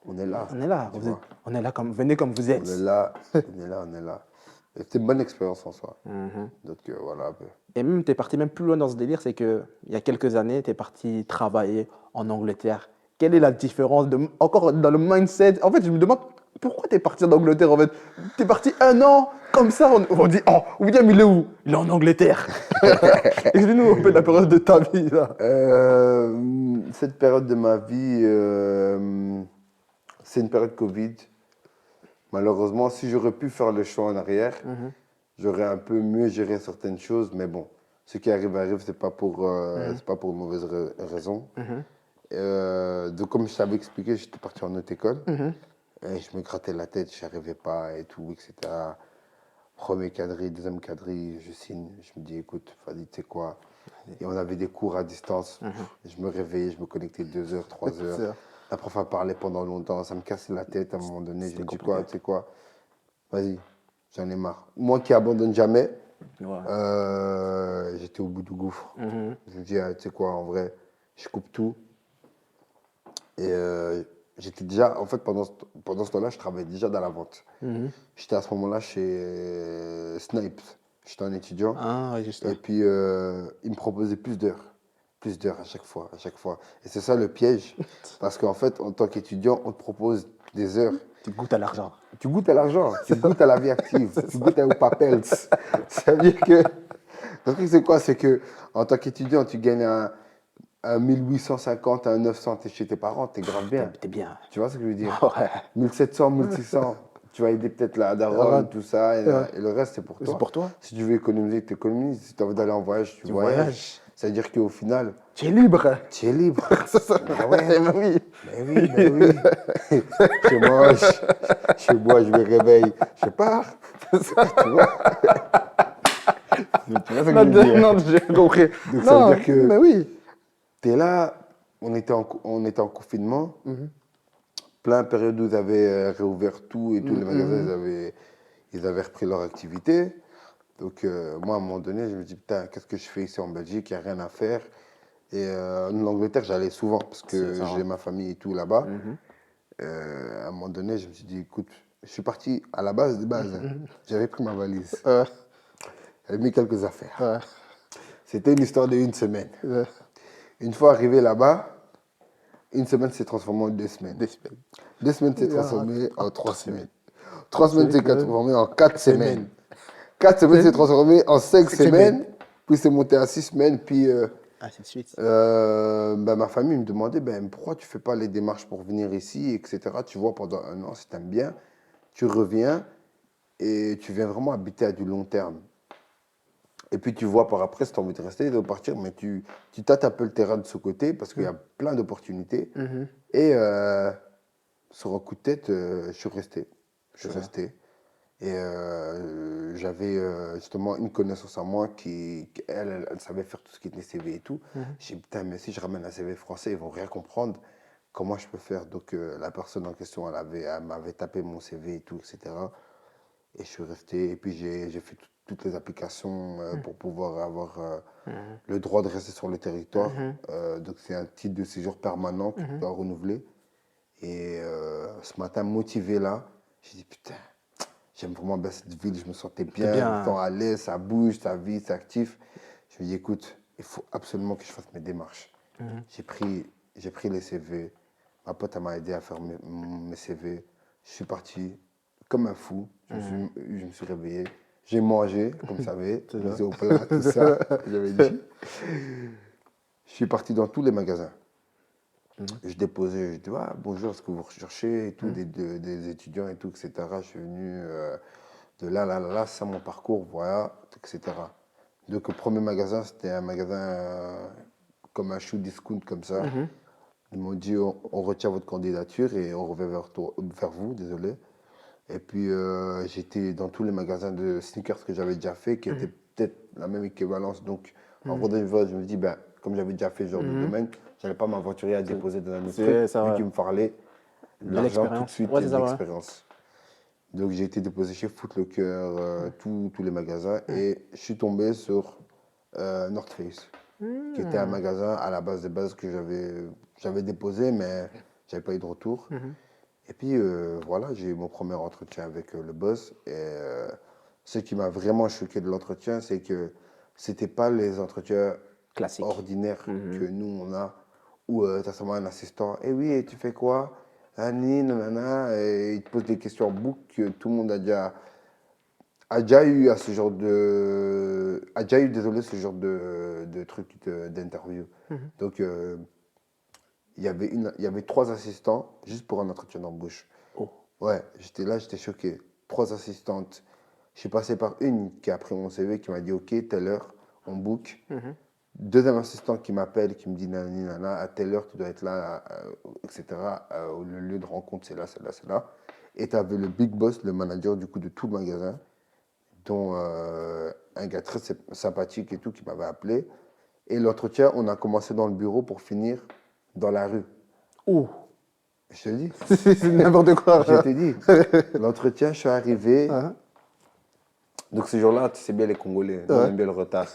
Speaker 2: On est là.
Speaker 3: On est là.
Speaker 2: tu
Speaker 3: Vous êtes-
Speaker 2: vois.
Speaker 3: on est là comme, venez comme vous êtes.
Speaker 2: On est là, on est là, on est là. Et c'était une bonne expérience en soi. Donc voilà un peu.
Speaker 3: Et même, tu es parti même plus loin dans ce délire, c'est qu'il y a quelques années, tu es parti travailler en Angleterre. Quelle est la différence encore dans le mindset? En fait, je me demande pourquoi tu es parti en Angleterre en fait. Tu es parti 1 an comme ça, on dit oh, William, il est où? Il est en Angleterre. Explique-nous un peu la période de ta vie là.
Speaker 2: Cette période de ma vie, c'est une période Covid. Malheureusement, si j'aurais pu faire le choix en arrière, j'aurais un peu mieux géré certaines choses. Mais bon, ce qui arrive, c'est pas c'est pas pour une mauvaise raison. Donc, comme je t'avais expliqué, j'étais parti en haute école. Et je me grattais la tête, je n'y arrivais pas et tout, etc. Premier quadrille, deuxième quadrille, je signe. Je me dis, écoute, Fadi, tu sais quoi? Et on avait des cours à distance. Je me réveillais, je me connectais 2 heures, 3 heures.
Speaker 3: Ça,
Speaker 2: La prof a parlé pendant longtemps. Ça me cassait la tête à un moment donné. Je
Speaker 3: C'était
Speaker 2: me dis,
Speaker 3: compliqué.
Speaker 2: quoi, tu sais quoi? Vas-y, j'en ai marre. Moi qui abandonne jamais,
Speaker 3: Ouais.
Speaker 2: j'étais au bout du gouffre. Je me dis, ah, tu sais quoi, en vrai, je coupe tout. Et j'étais déjà, en fait, pendant ce temps-là, je travaillais déjà dans la vente. J'étais à ce moment-là chez Snipes. J'étais un étudiant.
Speaker 3: Ah, ouais, juste
Speaker 2: Et
Speaker 3: là.
Speaker 2: puis, il me proposait plus d'heures. Plus d'heures à chaque fois, à chaque fois. Et c'est ça le piège. Parce qu'en fait, en tant qu'étudiant, on te propose des heures.
Speaker 3: Tu goûtes à l'argent.
Speaker 2: Tu goûtes à l'argent, tu goûtes à la vie active, tu goûtes aux papels. Ça veut dire que. Le truc, c'est quoi? C'est que en tant qu'étudiant, tu gagnes un 1850, un 900, t'es chez tes parents, t'es grave bien.
Speaker 3: T'es bien.
Speaker 2: Tu vois ce que je veux dire?
Speaker 3: Ouais.
Speaker 2: 1700, 1600. Tu vas aider peut-être la daronne, tout ça, et le reste, c'est pour
Speaker 3: C'est
Speaker 2: toi.
Speaker 3: pour toi.
Speaker 2: Si tu veux économiser, tu économises. Si tu as envie d'aller en voyage, tu
Speaker 3: Tu
Speaker 2: voyages.
Speaker 3: voyages.
Speaker 2: Ça veut dire qu'au final,
Speaker 3: Tu es libre.
Speaker 2: tu es libre.
Speaker 3: C'est ça.
Speaker 2: Mais ouais,
Speaker 3: Mais oui.
Speaker 2: mais oui, mais oui. Chez moi, je me réveille, je pars. Tu vois? Tu vois ce que je veux dire?
Speaker 3: Non, j'ai compris.
Speaker 2: Donc ça veut
Speaker 3: Non,
Speaker 2: dire que
Speaker 3: mais oui.
Speaker 2: tu es là, on était en confinement, plein période où ils avaient réouvert tout et tous les magasins, ils avaient repris leur activité. Donc moi, à un moment donné, je me dis, putain, qu'est-ce que je fais ici en Belgique? Il n'y a rien à faire. Et en Angleterre, j'allais souvent parce que
Speaker 3: C'est ça.
Speaker 2: j'ai ma famille et tout là-bas. À un moment donné, je me suis dit, écoute, je suis parti à la base de base. J'avais pris ma valise. J'avais mis quelques affaires.
Speaker 3: Ouais.
Speaker 2: C'était une histoire d'une semaine.
Speaker 3: Ouais.
Speaker 2: Une fois arrivé là-bas, une semaine s'est transformée en 2 semaines.
Speaker 3: 2 semaines.
Speaker 2: 2 semaines s'est transformée en 3 semaines.
Speaker 3: semaines.
Speaker 2: 3 semaines s'est
Speaker 3: semaines.
Speaker 2: transformée en 4 semaines.
Speaker 3: Semaines.
Speaker 2: 4 semaines s'est transformée en 5
Speaker 3: 5
Speaker 2: semaines.
Speaker 3: semaines.
Speaker 2: Puis c'est monté à 6 semaines. Puis
Speaker 3: Ainsi de suite.
Speaker 2: ben, ma famille me demandait ben, pourquoi tu ne fais pas les démarches pour venir ici, etc. Tu vois, pendant 1 an, si tu aimes bien, tu reviens et tu viens vraiment habiter à du long terme. Et puis tu vois par après si tu as envie de rester, de partir, mais tu tâtes un peu le terrain de ce côté parce qu'il y a plein d'opportunités. Et sur un coup de tête, je suis resté. Je suis resté. Et j'avais justement une connaissance à moi elle savait faire tout ce qui était CV et tout. J'ai dit, putain, mais si je ramène un CV français, ils vont rien comprendre. Comment je peux faire? Donc la personne en question, elle m'avait tapé mon CV et tout, etc. Et je suis resté. Et puis j'ai fait toutes les applications pour pouvoir avoir le droit de rester sur le territoire. Donc c'est un titre de séjour permanent que tu dois renouveler. Et ce matin, motivé là, j'ai dit, putain, j'aime vraiment bien cette ville, je me sentais bien, je me sens à l'aise, ça bouge, ça vit, c'est actif. Je me dis, écoute, il faut absolument que je fasse mes démarches. J'ai pris les CV, ma pote elle m'a aidé à faire mes CV. Je suis parti comme un fou, je me suis réveillé, j'ai mangé, comme vous savez, mis au plat, tout ça, j'avais dit. Je suis parti dans tous les magasins. Je déposais, je dis, ah, bonjour, est-ce que vous recherchez et tout, des étudiants et tout, etc. Je suis venu de là, c'est mon parcours, voilà, etc. Donc, le premier magasin, c'était un magasin comme un shoe discount, comme ça. Ils m'ont dit, on retient votre candidature et on revient vers vous, désolé. Et puis, j'étais dans tous les magasins de sneakers que j'avais déjà fait, qui étaient peut-être la même équivalence. Donc, en vrai, je me dis, ben, comme j'avais déjà fait ce genre de domaine, je n'allais pas m'aventurer à déposer dans un autre truc,
Speaker 3: ça,
Speaker 2: vu
Speaker 3: ouais.
Speaker 2: qu'il me parlait de l'argent tout de
Speaker 3: l'expérience.
Speaker 2: suite
Speaker 3: Ouais,
Speaker 2: et
Speaker 3: c'est
Speaker 2: de
Speaker 3: ça, ouais.
Speaker 2: l'expérience. Donc, j'ai été déposé chez Foot Locker, tous les magasins, et je suis tombé sur North Face, qui était un magasin à la base des bases que j'avais déposé, mais je n'avais pas eu de retour. Et puis voilà, j'ai eu mon premier entretien avec le boss. Et ce qui m'a vraiment choqué de l'entretien, c'est que c'était pas les entretiens
Speaker 3: Classique.
Speaker 2: ordinaires que nous on a, où tu as seulement un assistant. Eh oui, et tu fais quoi? Nani, nanana, et il te pose des questions en boucle que tout le monde a déjà eu désolé, ce genre de truc d'interview. Donc il y avait 3 assistants juste pour un entretien d'embauche.
Speaker 3: Oh.
Speaker 2: Ouais, j'étais là, j'étais choqué. 3 assistantes. Je suis passé par une qui a pris mon CV, qui m'a dit OK, telle heure, on book. Deuxième assistant qui m'appelle, qui me dit nanani, nana, à telle heure, tu dois être là, etc. Le lieu de rencontre, c'est là, c'est là, c'est là. Et tu avais le big boss, le manager du coup de tout le magasin, dont un gars très sympathique et tout qui m'avait appelé. Et l'entretien, on a commencé dans le bureau pour finir dans la rue.
Speaker 3: Ouh,
Speaker 2: Je te le dis.
Speaker 3: c'est n'importe quoi.
Speaker 2: Je t'ai dit. L'entretien, je suis arrivé.
Speaker 3: Hein?
Speaker 2: Donc ce jour-là, tu sais bien les Congolais, nous, on
Speaker 3: Ouais.
Speaker 2: aime bien le retard.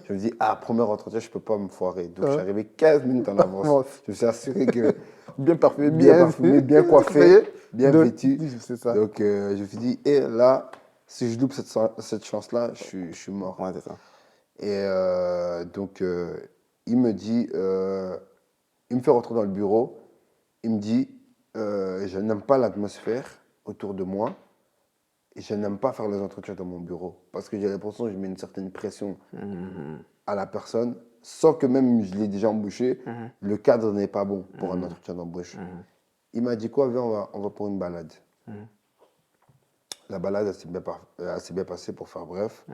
Speaker 2: Je me dis, premier entretien, je ne peux pas me foirer. Donc je suis
Speaker 3: Ouais.
Speaker 2: arrivé 15 minutes en avance.
Speaker 3: Bon.
Speaker 2: Je me suis assuré que
Speaker 3: Bien parfumé,
Speaker 2: bien parfumé, bien coiffé, bien
Speaker 3: Donc,
Speaker 2: vêtu.
Speaker 3: C'est ça.
Speaker 2: Donc je me suis dit, et là, si je loupe cette chance-là, je suis mort.
Speaker 3: Ouais, c'est ça.
Speaker 2: Et donc il me dit, il me fait rentrer dans le bureau. Il me dit, je n'aime pas l'atmosphère autour de moi. Et je n'aime pas faire les entretiens dans mon bureau parce que j'ai l'impression que je mets une certaine pression à la personne sans que même je l'ai déjà embauché. Le cadre n'est pas bon pour un entretien d'embauche. Il m'a dit quoi, viens, on va pour une balade. La balade s'est bien passée pour faire bref.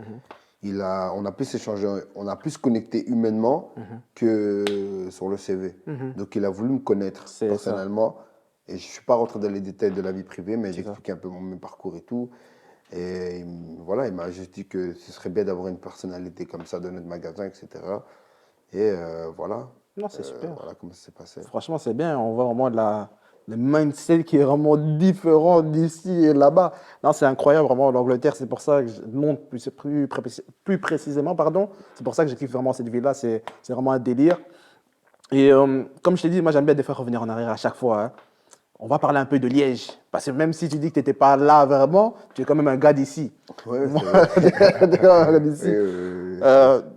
Speaker 2: On a pu s'échanger, on a pu se connecter humainement que sur le CV. Donc il a voulu me connaître
Speaker 3: C'est
Speaker 2: personnellement. Et je ne suis pas rentré dans les détails de la vie privée, mais j'ai expliqué un peu mon parcours et tout. Et voilà, il m'a juste dit que ce serait bien d'avoir une personnalité comme ça dans notre magasin, etc. Et voilà.
Speaker 3: Non, c'est super.
Speaker 2: Voilà comment ça s'est passé.
Speaker 3: Franchement, c'est bien. On voit vraiment le mindset qui est vraiment différent d'ici et là-bas. Non, c'est incroyable, vraiment, l'Angleterre. C'est pour ça que je monte plus précisément, pardon. C'est pour ça que je kiffe vraiment cette ville-là. C'est vraiment un délire. Et comme je t'ai dit, moi, j'aime bien des fois revenir en arrière à chaque fois, hein. On va parler un peu de Liège. Parce que même si tu dis que tu n'étais pas là vraiment, tu es quand même un gars d'ici.
Speaker 2: Ouais, c'est vrai.
Speaker 3: Tu es un gars d'ici.
Speaker 2: Oui.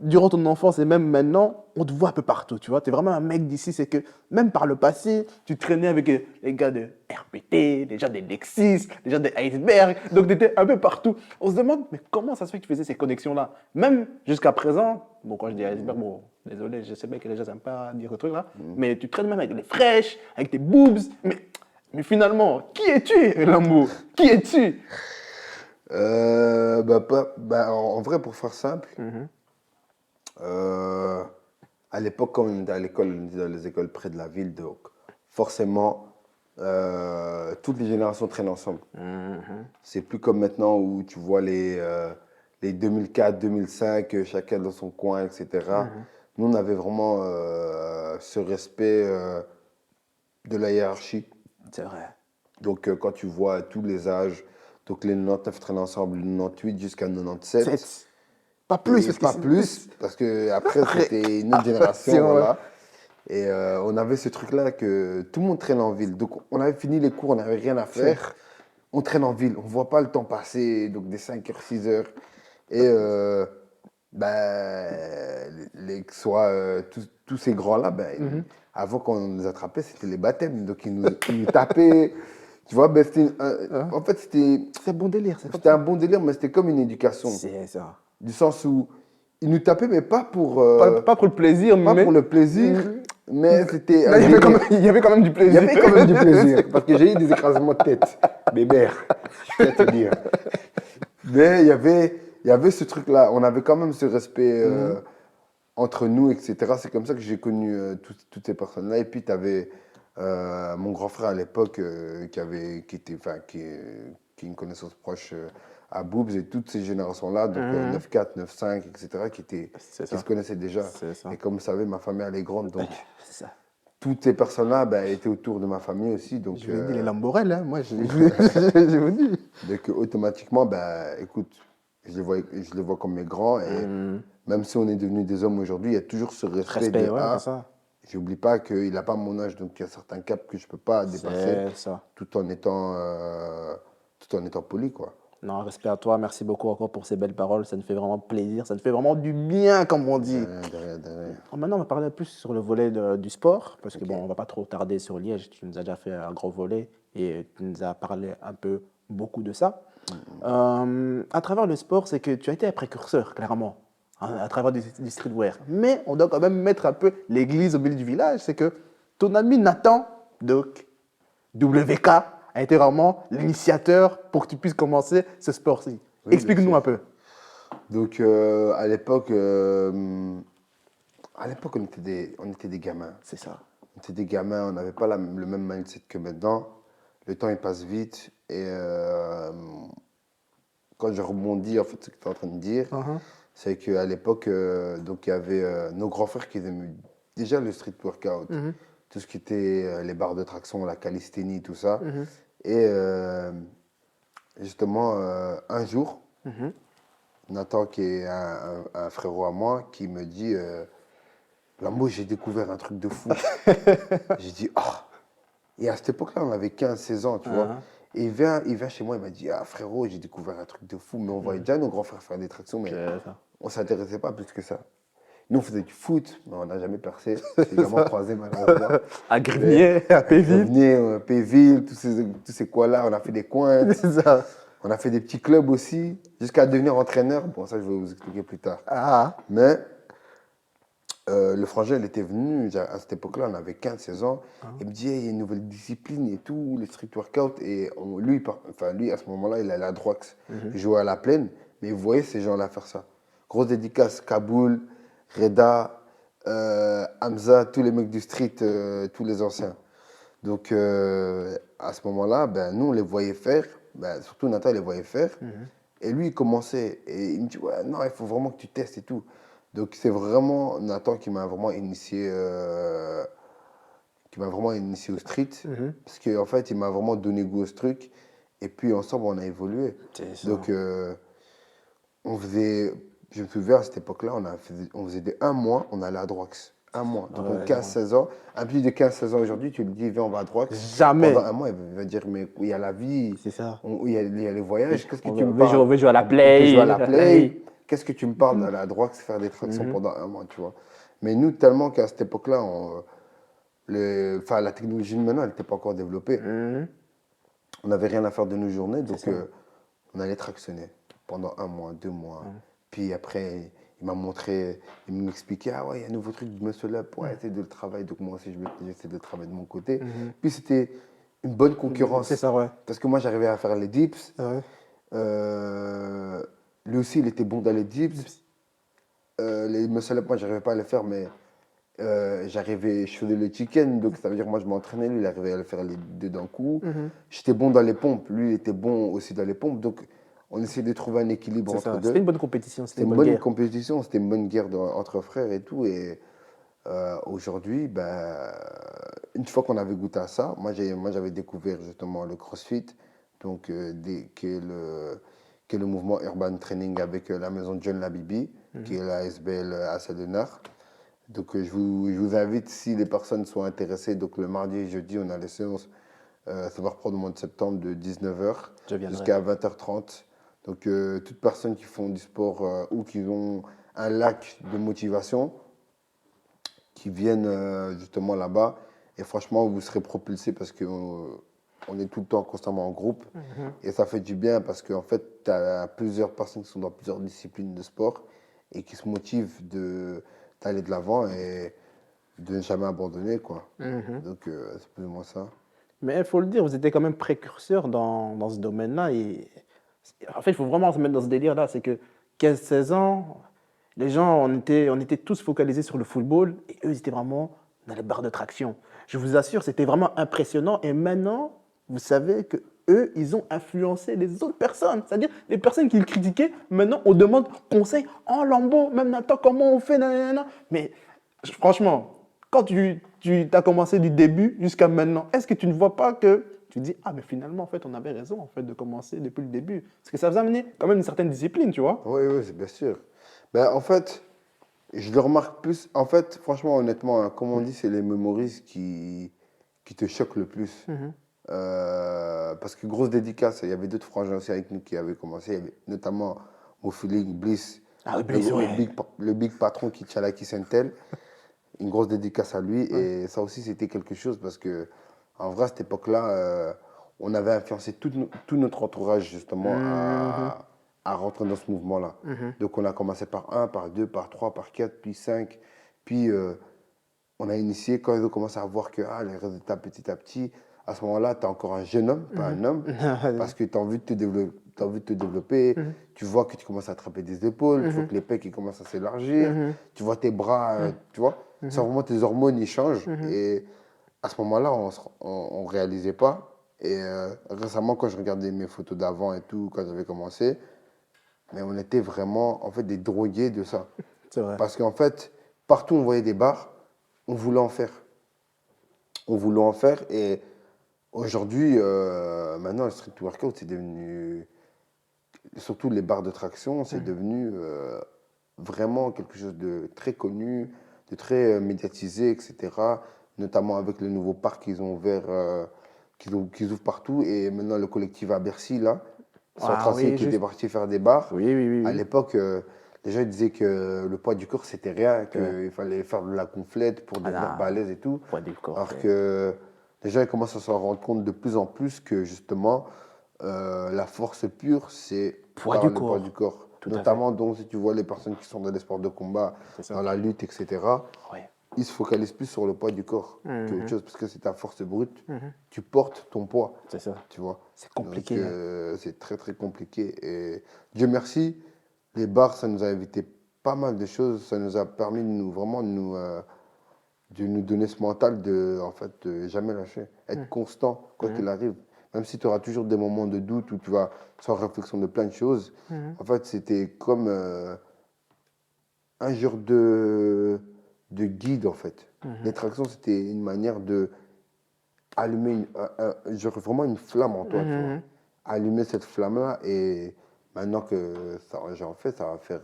Speaker 3: Durant ton enfance et même maintenant, on te voit un peu partout, tu vois. Tu es vraiment un mec d'ici. C'est que même par le passé, tu traînais avec les gars de RPT, les gens des Lexis, les gens des Iceberg. Donc, tu étais un peu partout. On se demande, mais comment ça se fait que tu faisais ces connexions-là? Même jusqu'à présent, bon, quand je dis Iceberg, bon, désolé, je sais bien que les gens n'aiment pas dire ce truc-là, mais tu traînes même avec les fraîches, avec tes boobs. Mais finalement, qui es-tu, Lambo? Qui es-tu?
Speaker 2: En vrai, pour faire simple, à l'époque, quand on était à l'école, on était dans les écoles près de la ville, donc forcément, toutes les générations traînent ensemble. C'est plus comme maintenant où tu vois les 2004, 2005, chacun dans son coin, etc. Nous, on avait vraiment ce respect de la hiérarchie.
Speaker 3: C'est vrai.
Speaker 2: Donc, quand tu vois tous les âges, donc les 99 traînent ensemble, le 98 jusqu'à 97.
Speaker 3: 7. Pas plus.
Speaker 2: Et pas plus, parce que après c'était une autre génération,
Speaker 3: Attention,
Speaker 2: voilà. Et on avait ce truc-là que tout le monde traîne en ville. Donc, on avait fini les cours, on n'avait rien à faire. On traîne en ville, on ne voit pas le temps passer, donc des 5h, 6h. Et tous ces grands-là, avant qu'on les attrapait, c'était les baptêmes. Donc, ils nous tapaient. Tu vois, en fait,
Speaker 3: C'est un bon délire.
Speaker 2: c'était un bon délire, mais c'était comme une éducation.
Speaker 3: C'est ça.
Speaker 2: Du sens où ils nous tapaient, mais pas pour,
Speaker 3: Pas pour le plaisir,
Speaker 2: pas
Speaker 3: mais
Speaker 2: pour le plaisir, mais c'était un
Speaker 3: il y avait
Speaker 2: délire.
Speaker 3: il y avait quand même du
Speaker 2: Il y
Speaker 3: plaisir.
Speaker 2: avait quand même du plaisir, parce que j'ai eu des écrasements de tête, bébert, je peux te dire. Mais il y avait ce truc-là, on avait quand même ce respect entre nous, etc. C'est comme ça que j'ai connu toutes ces personnes-là. Et puis, tu avais mon grand frère à l'époque qui est une connaissance proche à Boobs et toutes ces générations-là, donc 9-4, 9-5, etc., qui se connaissaient déjà.
Speaker 3: C'est ça.
Speaker 2: Et comme vous savez, ma famille, elle est grande, donc
Speaker 3: C'est ça.
Speaker 2: toutes ces personnes-là étaient autour de ma famille aussi. Donc,
Speaker 3: Je vous ai dit les Lamborel, hein. Moi, je vous dis.
Speaker 2: donc automatiquement, écoute, je les vois comme mes grands. Et même si on est devenus des hommes aujourd'hui, il y a toujours ce respect de
Speaker 3: Ouais,
Speaker 2: un.
Speaker 3: c'est ça.
Speaker 2: J'oublie pas qu'il n'a pas mon âge, donc il y a certains caps que je ne peux pas dépasser
Speaker 3: C'est ça.
Speaker 2: tout en étant poli, quoi.
Speaker 3: Non, respect à toi. Merci beaucoup encore pour ces belles paroles. Ça nous fait vraiment plaisir. Ça nous fait vraiment du bien, comme on dit.
Speaker 2: De rien, de rien.
Speaker 3: Maintenant, on va parler plus sur le volet du sport, parce que bon, on va pas trop tarder sur Liège. Tu nous as déjà fait un gros volet et tu nous as parlé un peu beaucoup de ça. À travers le sport, c'est que tu as été un précurseur, clairement, hein, à travers du streetwear. Mais on doit quand même mettre un peu l'église au milieu du village. C'est que ton ami Nathan, donc WK, a été vraiment l'initiateur pour que tu puisses commencer ce sport-ci.
Speaker 2: Oui,
Speaker 3: Explique-nous
Speaker 2: bien
Speaker 3: un peu.
Speaker 2: Donc à l'époque, on était des gamins.
Speaker 3: C'est ça.
Speaker 2: On était des gamins, on n'avait pas le même mindset que maintenant. Le temps, il passe vite. Et quand je rebondis, en fait, ce que tu es en train de dire, c'est qu'à l'époque, donc il y avait nos grands frères qui aimaient déjà le street workout, tout ce qui était les barres de traction, la calisthénie, tout ça. Et justement, un jour, Nathan, qui est un frérot à moi, qui me dit Lambo, j'ai découvert un truc de fou. J'ai dit ah. Et à cette époque-là, on avait 15-16 ans, tu vois. Et il vient chez moi, il m'a dit ah frérot, j'ai découvert un truc de fou. Mais on voyait déjà nos grands frères faire des tractions, mais on ne s'intéressait pas plus que ça. Nous, on faisait du foot, mais on n'a jamais percé. C'est également croisé, malheureusement.
Speaker 3: À Grignier, à Péville.
Speaker 2: Grignier, Péville, tous ces coins-là, on a fait des coins.
Speaker 3: C'est ça.
Speaker 2: On a fait des petits clubs aussi, jusqu'à devenir entraîneur. Bon, ça, je vais vous expliquer plus tard. Mais le frangin, il était venu, à cette époque-là, on avait 15-16 ans. Il me dit, hey, il y a une nouvelle discipline et tout, le street workout. Et lui, à ce moment-là, il allait à Drox. Il jouait à la plaine. Mais vous voyez ces gens-là faire ça. Grosse dédicace, Kaboul, Reda, Hamza, tous les mecs du street, tous les anciens. Donc, à ce moment-là, ben, nous, on les voyait faire. Ben, surtout Nathan, il les voyait faire. Et lui, il commençait. Et il me dit, ouais, non, il faut vraiment que tu testes et tout. Donc, c'est vraiment Nathan qui m'a vraiment initié, au street. Parce qu'en fait, il m'a vraiment donné goût au truc. Et puis, ensemble, on a évolué. Donc, on faisait, je me souviens, à cette époque-là, on faisait un mois, on allait à Drox. Un mois. Donc, 15-16 ans. Un petit de 15-16 ans aujourd'hui, tu lui dis, viens, on va à Drox.
Speaker 3: Jamais.
Speaker 2: Pendant un mois, il va dire, mais il y a la vie.
Speaker 3: C'est ça.
Speaker 2: Il y a les voyages. Qu'est-ce que tu me
Speaker 3: On
Speaker 2: parles?
Speaker 3: veut jouer à la play.
Speaker 2: Jouer à la play. Qu'est-ce que tu me parles d'aller à Drox faire des tractions pendant un mois, tu vois? Mais nous, tellement qu'à cette époque-là, la technologie de maintenant, elle n'était pas encore développée. On n'avait rien à faire de nos journées, donc on allait tractionner pendant un mois, 2 mois. Puis après, il m'a montré, il m'expliquait, ah ouais, il y a un nouveau truc de muscle up, ouais, essayer de le travailler. Donc moi aussi, j'essaie de le travailler de mon côté. Puis c'était une bonne concurrence.
Speaker 3: C'est ça, ouais.
Speaker 2: Parce que moi, j'arrivais à faire les dips. Lui aussi, il était bon dans les dips. Les muscle up, moi, j'arrivais pas à les faire, mais je faisais le chicken, donc ça veut dire que moi, je m'entraînais, lui, il arrivait à le faire les deux d'un coup. J'étais bon dans les pompes, lui, il était bon aussi dans les pompes. Donc, on essayait de trouver un équilibre entre deux.
Speaker 3: C'était une bonne compétition,
Speaker 2: C'était une bonne compétition, c'était une bonne guerre entre frères et tout. Et aujourd'hui, une fois qu'on avait goûté à ça, moi j'avais découvert justement le CrossFit, donc qui est le mouvement Urban Training avec la maison John Labibi, qui est la SBL à Sadenar. Donc je vous invite, si les personnes sont intéressées, donc le mardi et jeudi, on a les séances, ça va reprendre au mois de septembre de 19h jusqu'à 20h30. Donc, toutes personnes qui font du sport ou qui ont un lac de motivation, qui viennent justement là-bas. Et franchement, vous serez propulsés parce qu'on est tout le temps constamment en groupe. Et ça fait du bien parce qu'en fait, tu as plusieurs personnes qui sont dans plusieurs disciplines de sport et qui se motivent d'aller de l'avant et de ne jamais abandonner, quoi. Donc, c'est plus ou moins ça.
Speaker 3: Mais il faut le dire, vous étiez quand même précurseur dans ce domaine-là. Et en fait, il faut vraiment se mettre dans ce délire-là. C'est que 15-16 ans, les gens, on était tous focalisés sur le football et eux, ils étaient vraiment dans les barres de traction. Je vous assure, c'était vraiment impressionnant. Et maintenant, vous savez que eux, ils ont influencé les autres personnes. C'est-à-dire, les personnes qui le critiquaient, maintenant, on demande conseil. Oh, Lambo, même Nathan, comment on fait nanana. Mais franchement, quand tu as commencé du début jusqu'à maintenant, est-ce que tu ne vois pas que tu dis, ah, mais finalement, en fait, on avait raison en fait, de commencer depuis le début. Parce que ça vous a amené quand même une certaine discipline, tu vois.
Speaker 2: Oui, oui, c'est bien sûr. En fait, je le remarque plus. En fait, franchement, honnêtement, hein, comme on dit, c'est les memories qui te choquent le plus. Parce que grosse dédicace, il y avait d'autres frangins aussi avec nous qui avaient commencé. Il y avait notamment au feeling Bliss, le big patron qui tient la Kissentel. Une grosse dédicace à lui. Et ça aussi, c'était quelque chose parce que, en vrai, à cette époque-là, on avait influencé tout notre entourage justement à rentrer dans ce mouvement-là. Donc, on a commencé par 1, par 2, par 3, par 4, puis 5. Puis, on a initié quand ils ont commencé à voir que les résultats petit à petit, à ce moment-là, tu es encore un jeune homme, pas un homme, parce que tu as envie de te développer, tu vois que tu commences à attraper des épaules, tu vois que les pecs ils commencent à s'élargir, tu vois tes bras, tu vois, c'est vraiment tes hormones ils changent. Et à ce moment-là, on ne réalisait pas. Et récemment, quand je regardais mes photos d'avant et tout, quand j'avais commencé, mais on était vraiment en fait des drogués de ça.
Speaker 3: C'est vrai.
Speaker 2: Parce qu'en fait, partout où on voyait des bars, on voulait en faire. On voulait en faire et aujourd'hui, maintenant, le street workout, c'est devenu, surtout les barres de traction, c'est devenu vraiment quelque chose de très connu, de très médiatisé, etc. Notamment avec le nouveau parc qu'ils ont ouvert, qu'ils ouvrent partout. Et maintenant, le collectif à Bercy, là,
Speaker 3: Ah
Speaker 2: Centracine
Speaker 3: oui,
Speaker 2: qui était
Speaker 3: juste.
Speaker 2: parti faire des bars.
Speaker 3: Oui, oui, oui,
Speaker 2: À
Speaker 3: oui.
Speaker 2: l'époque, les gens ils disaient que le poids du corps, c'était rien,
Speaker 3: Ouais.
Speaker 2: qu'il fallait faire de la gonflette pour
Speaker 3: Ah
Speaker 2: devenir
Speaker 3: non,
Speaker 2: balèze et tout.
Speaker 3: poids du corps,
Speaker 2: Alors
Speaker 3: c'est-
Speaker 2: que les gens ils commencent à s'en rendre compte de plus en plus que justement, la force pure, c'est
Speaker 3: Poids
Speaker 2: par
Speaker 3: du
Speaker 2: le poids du
Speaker 3: corps.
Speaker 2: corps.
Speaker 3: Tout à fait.
Speaker 2: Notamment, donc, si tu vois les personnes qui sont dans les sports de combat,
Speaker 3: C'est ça.
Speaker 2: dans la lutte, etc.,
Speaker 3: Ouais.
Speaker 2: ils se focalisent plus sur le poids du corps qu'autre
Speaker 3: Mhm.
Speaker 2: chose, parce que c'est ta force brute.
Speaker 3: Mhm.
Speaker 2: Tu portes ton poids,
Speaker 3: C'est ça.
Speaker 2: tu vois.
Speaker 3: C'est compliqué.
Speaker 2: Donc, c'est très, très compliqué. Et Dieu merci, les bars, ça nous a évité pas mal de choses. Ça nous a permis de nous, vraiment, de nous donner ce mental de, en fait, de jamais lâcher. Être constant, quoi qu'il arrive. Même si tu auras toujours des moments de doute où tu vas sans réflexion de plein de choses. En fait, c'était comme un genre de guide, en fait. Les tractions, c'était une manière de allumer genre vraiment une flamme en toi, tu vois. Allumer cette flamme-là et maintenant que j'en fais, ça va faire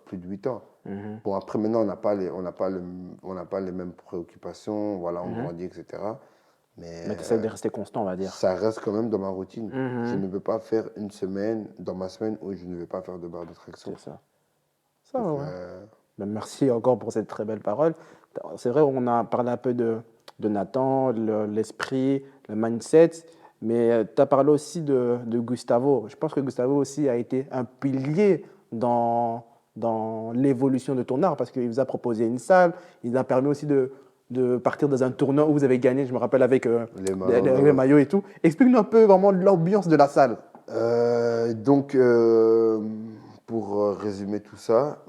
Speaker 2: plus de 8 ans. Bon, après, maintenant, on n'a pas les mêmes préoccupations, voilà, on grandit, etc. Mais
Speaker 3: Mais tu essaies de rester constant, on va dire.
Speaker 2: ça reste quand même dans ma routine. Je ne peux pas faire une semaine, dans ma semaine, où je ne vais pas faire de barre de traction.
Speaker 3: C'est ça. Ça,
Speaker 2: Donc,
Speaker 3: ouais. Ben, merci encore pour cette très belle parole. C'est vrai, on a parlé un peu de Nathan, l'esprit, le mindset, mais tu as parlé aussi de Gustavo. Je pense que Gustavo aussi a été un pilier dans l'évolution de ton art parce qu'il vous a proposé une salle, il a permis aussi de partir dans un tournoi où vous avez gagné, je me rappelle, avec
Speaker 2: les
Speaker 3: les maillots et tout. Explique-nous un peu vraiment l'ambiance de la salle.
Speaker 2: Donc, pour résumer tout ça,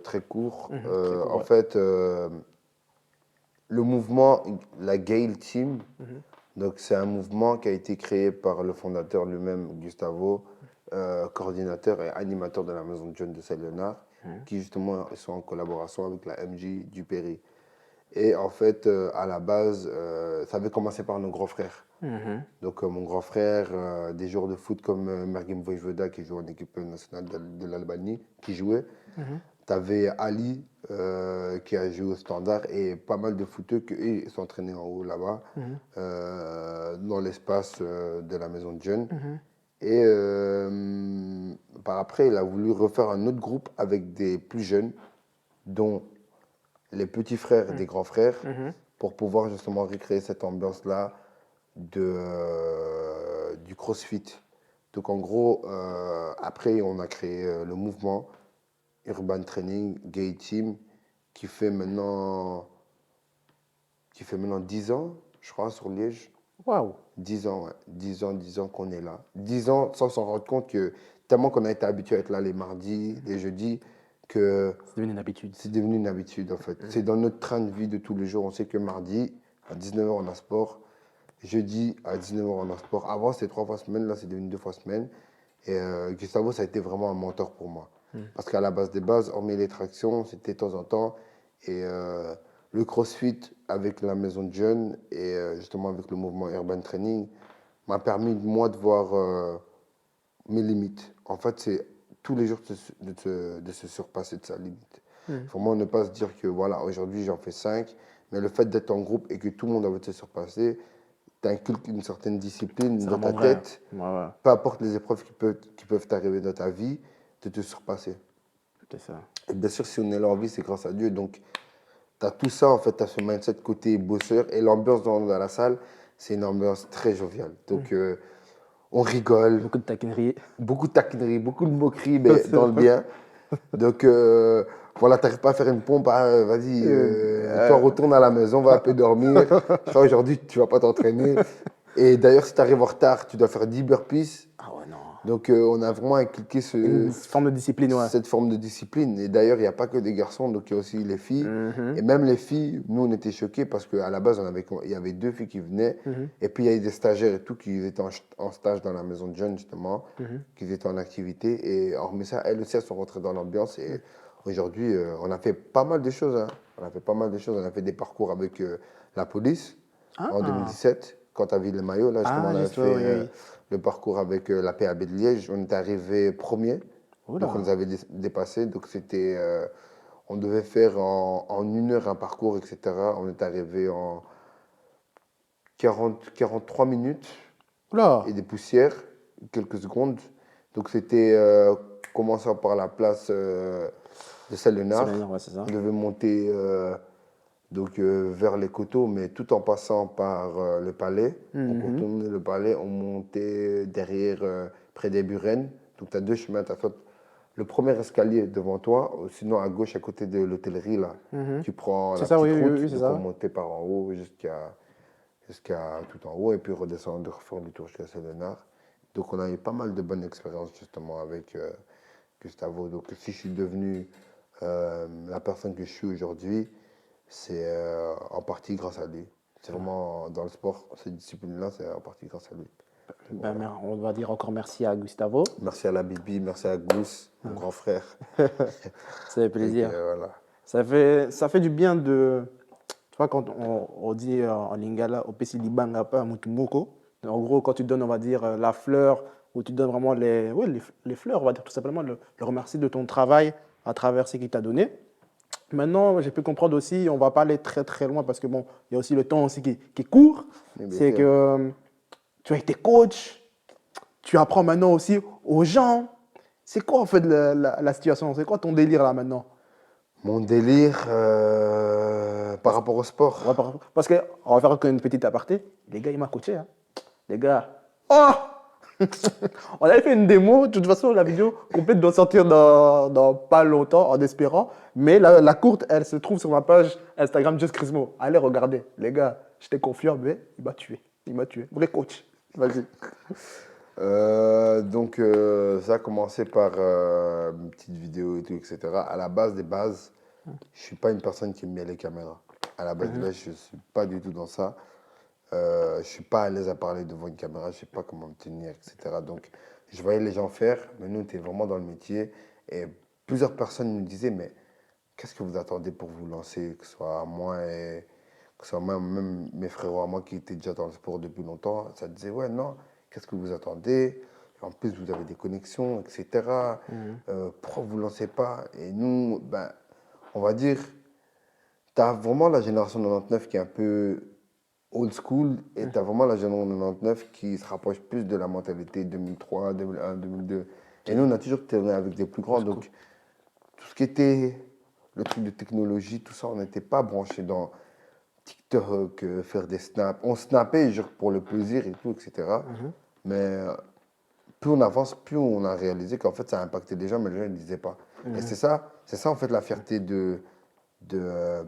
Speaker 2: très court,
Speaker 3: Très court,
Speaker 2: en
Speaker 3: ouais.
Speaker 2: fait, le mouvement, la Gale Team, donc c'est un mouvement qui a été créé par le fondateur lui-même, Gustavo, coordinateur et animateur de la maison de jeunes de Saint-Léonard, qui justement sont en collaboration avec la MJ du Péry. Et en fait, à la base, ça avait commencé par nos grands frères. Donc, mon grand frère, des joueurs de foot comme Mergim Vojvoda, qui joue en équipe nationale de l'Albanie, qui jouait. Tu avais Ali, qui a joué au Standard, et pas mal de footeux qui s'entraînaient en haut là-bas, dans l'espace de la maison de jeunes. Et par après, il a voulu refaire un autre groupe avec des plus jeunes, dont les petits frères des grands frères, pour pouvoir justement recréer cette ambiance-là du CrossFit. Donc en gros, après, on a créé le mouvement Urban Training Gay Team qui fait maintenant 10 ans, je crois, sur Liège.
Speaker 3: Waouh!
Speaker 2: 10 ans, ouais. 10 ans qu'on est là. 10 ans sans s'en rendre compte que tellement qu'on a été habitué à être là les mardis, les jeudis, que
Speaker 3: C'est devenu une habitude.
Speaker 2: c'est devenu une habitude en fait. C'est dans notre train de vie de tous les jours. On sait que mardi, à 19h, on a sport. Jeudi, à 19h, on a sport. Avant, c'était 3 fois semaine. Là, c'est devenu 2 fois semaine. Et Gustavo, ça a été vraiment un mentor pour moi. Parce qu'à la base des bases, hormis les tractions, c'était de temps en temps. Et le CrossFit avec la maison de jeunes et justement avec le mouvement Urban Training m'a permis, moi, de voir mes limites. En fait, c'est tous les jours de se surpasser de sa limite. Il faut vraiment ne pas se dire que voilà, aujourd'hui j'en fais 5, mais le fait d'être en groupe et que tout le monde a envie de se surpasser, t'inculques une certaine discipline
Speaker 3: C'est
Speaker 2: dans ta
Speaker 3: vraiment vrai.
Speaker 2: tête,
Speaker 3: Ouais, ouais,
Speaker 2: peu importe les épreuves qui peuvent t'arriver dans ta vie, de te surpasser.
Speaker 3: c'est ça.
Speaker 2: Et bien sûr, si on est là en vie, c'est grâce à Dieu. Donc, tu as tout ça, en fait, tu as ce mindset côté bosseur. Et l'ambiance dans la salle, c'est une ambiance très joviale. Donc, on rigole,
Speaker 3: Beaucoup de taquinerie.
Speaker 2: beaucoup de taquinerie, beaucoup de moquerie, mais dans le bien. Donc, voilà, tu n'arrives pas à faire une pompe, ah, vas-y, toi retourne à la maison, va un peu dormir. Je crois aujourd'hui, tu ne vas pas t'entraîner. Et d'ailleurs, si tu arrives en retard, tu dois faire 10 burpees.
Speaker 3: Ah ouais, non.
Speaker 2: Donc, on a vraiment inculqué
Speaker 3: Une forme de discipline, ouais.
Speaker 2: cette forme de discipline. Et d'ailleurs, il n'y a pas que des garçons, donc il y a aussi les filles.
Speaker 3: Mhm.
Speaker 2: Et même les filles, nous, on était choqués parce qu'à la base, il y avait 2 filles qui venaient.
Speaker 3: Mhm.
Speaker 2: Et puis, il y avait des stagiaires et tout qui étaient en stage dans la maison de jeunes, justement,
Speaker 3: Mhm.
Speaker 2: qui étaient en activité. Et hormis ça, elles aussi, elles sont rentrées dans l'ambiance. Et aujourd'hui, on a fait pas mal de choses, hein. On a fait pas mal de choses. On a fait des parcours avec la police en
Speaker 3: Ah,
Speaker 2: 2017, quand tu as vu le maillot. Là, justement,
Speaker 3: ah,
Speaker 2: on avait
Speaker 3: juste,
Speaker 2: fait
Speaker 3: oui, oui.
Speaker 2: le parcours avec la PAB de Liège. On est arrivé premier. Donc, on
Speaker 3: Oula.
Speaker 2: nous avait dépassé. Donc, c'était, on devait faire en 1 heure un parcours, etc. On est arrivé en 43 minutes et
Speaker 3: Oula.
Speaker 2: des poussières, quelques secondes. Donc, c'était commençant par la place de
Speaker 3: C'est
Speaker 2: Saint-Léonard.
Speaker 3: ouais, c'est ça.
Speaker 2: On devait monter vers les coteaux, mais tout en passant par le palais. On
Speaker 3: Mhm.
Speaker 2: contournait le palais, on montait derrière, près des Burennes. Donc, tu as 2 chemins. Tu as soit le premier escalier devant toi, ou sinon à gauche, à côté de l'hôtellerie, là.
Speaker 3: Mhm.
Speaker 2: Tu prends
Speaker 3: C'est
Speaker 2: la
Speaker 3: ça, oui,
Speaker 2: petite
Speaker 3: oui,
Speaker 2: route,
Speaker 3: oui, c'est
Speaker 2: donc on
Speaker 3: ça.
Speaker 2: montait par en haut jusqu'à tout en haut, et puis redescendre, refaire du tour jusqu'à Saint-Léonard. Donc, on a eu pas mal de bonnes expériences, justement, avec Gustavo. Donc, si je suis devenu la personne que je suis aujourd'hui, c'est en partie grâce à lui. C'est vraiment dans le sport, cette discipline-là, c'est en partie grâce à lui.
Speaker 3: Ben,
Speaker 2: Voilà.
Speaker 3: on va dire encore merci à Gustavo.
Speaker 2: Merci à la Bibi, merci à Gous, mon grand frère.
Speaker 3: Ça fait
Speaker 2: Donc,
Speaker 3: plaisir.
Speaker 2: voilà.
Speaker 3: Ça fait du bien de. Tu vois, quand on dit en lingala, opesi libanga pa mutumoko. En gros, quand tu donnes, on va dire, la fleur, ou tu donnes vraiment les fleurs, on va dire tout simplement, le remercier de ton travail à travers ce qu'il t'a donné. Maintenant, j'ai pu comprendre aussi, on va pas aller très très loin parce que bon, il y a aussi le temps aussi qui est court.
Speaker 2: Oui, bien
Speaker 3: C'est
Speaker 2: sûr.
Speaker 3: que tu as été coach, tu apprends maintenant aussi aux gens. C'est quoi en fait la situation? C'est quoi ton délire là maintenant?
Speaker 2: Mon délire par rapport au sport.
Speaker 3: Parce que, on va faire une petite aparté. Les gars, il m'a coaché. Hein. Les gars. Oh On avait fait une démo. De toute façon, la vidéo complète doit sortir dans pas longtemps, en espérant. Mais la courte, elle se trouve sur ma page Instagram Just Crismo. Allez regarder. Les gars, j'étais confiant, mais il m'a tué. Il m'a tué. Vrai coach. Vas-y.
Speaker 2: Donc, ça a commencé par une petite vidéo et tout, etc. À la base des bases, je suis pas une personne qui aime bien les caméras. À la base des bases, je suis pas du tout dans ça. Je suis pas à l'aise à parler devant une caméra, je sais pas comment me tenir, etc. Donc, je voyais les gens faire, mais nous, on était vraiment dans le métier. Et plusieurs personnes nous disaient, mais qu'est-ce que vous attendez pour vous lancer, que ce soit moi et que ce soit même mes frères à moi qui étaient déjà dans le sport depuis longtemps. Ça disait, ouais, non, qu'est-ce que vous attendez? En plus, vous avez des connexions, etc. Pourquoi vous ne lancez pas? Et nous, ben, on va dire, tu as vraiment la génération 99 qui est un peu old school et tu as vraiment la génération 99 qui se rapproche plus de la mentalité 2003, 2001, 2002. Et nous, on a toujours tourné avec des plus grands. Donc, tout ce qui était le truc de technologie, tout ça, on n'était pas branché dans TikTok, faire des snaps. On snappait genre, pour le plaisir et tout, etc. Mais plus on avance, plus on a réalisé qu'en fait, ça a impacté les gens, mais les gens ne disaient pas. Et c'est ça, en fait, la fierté de, euh,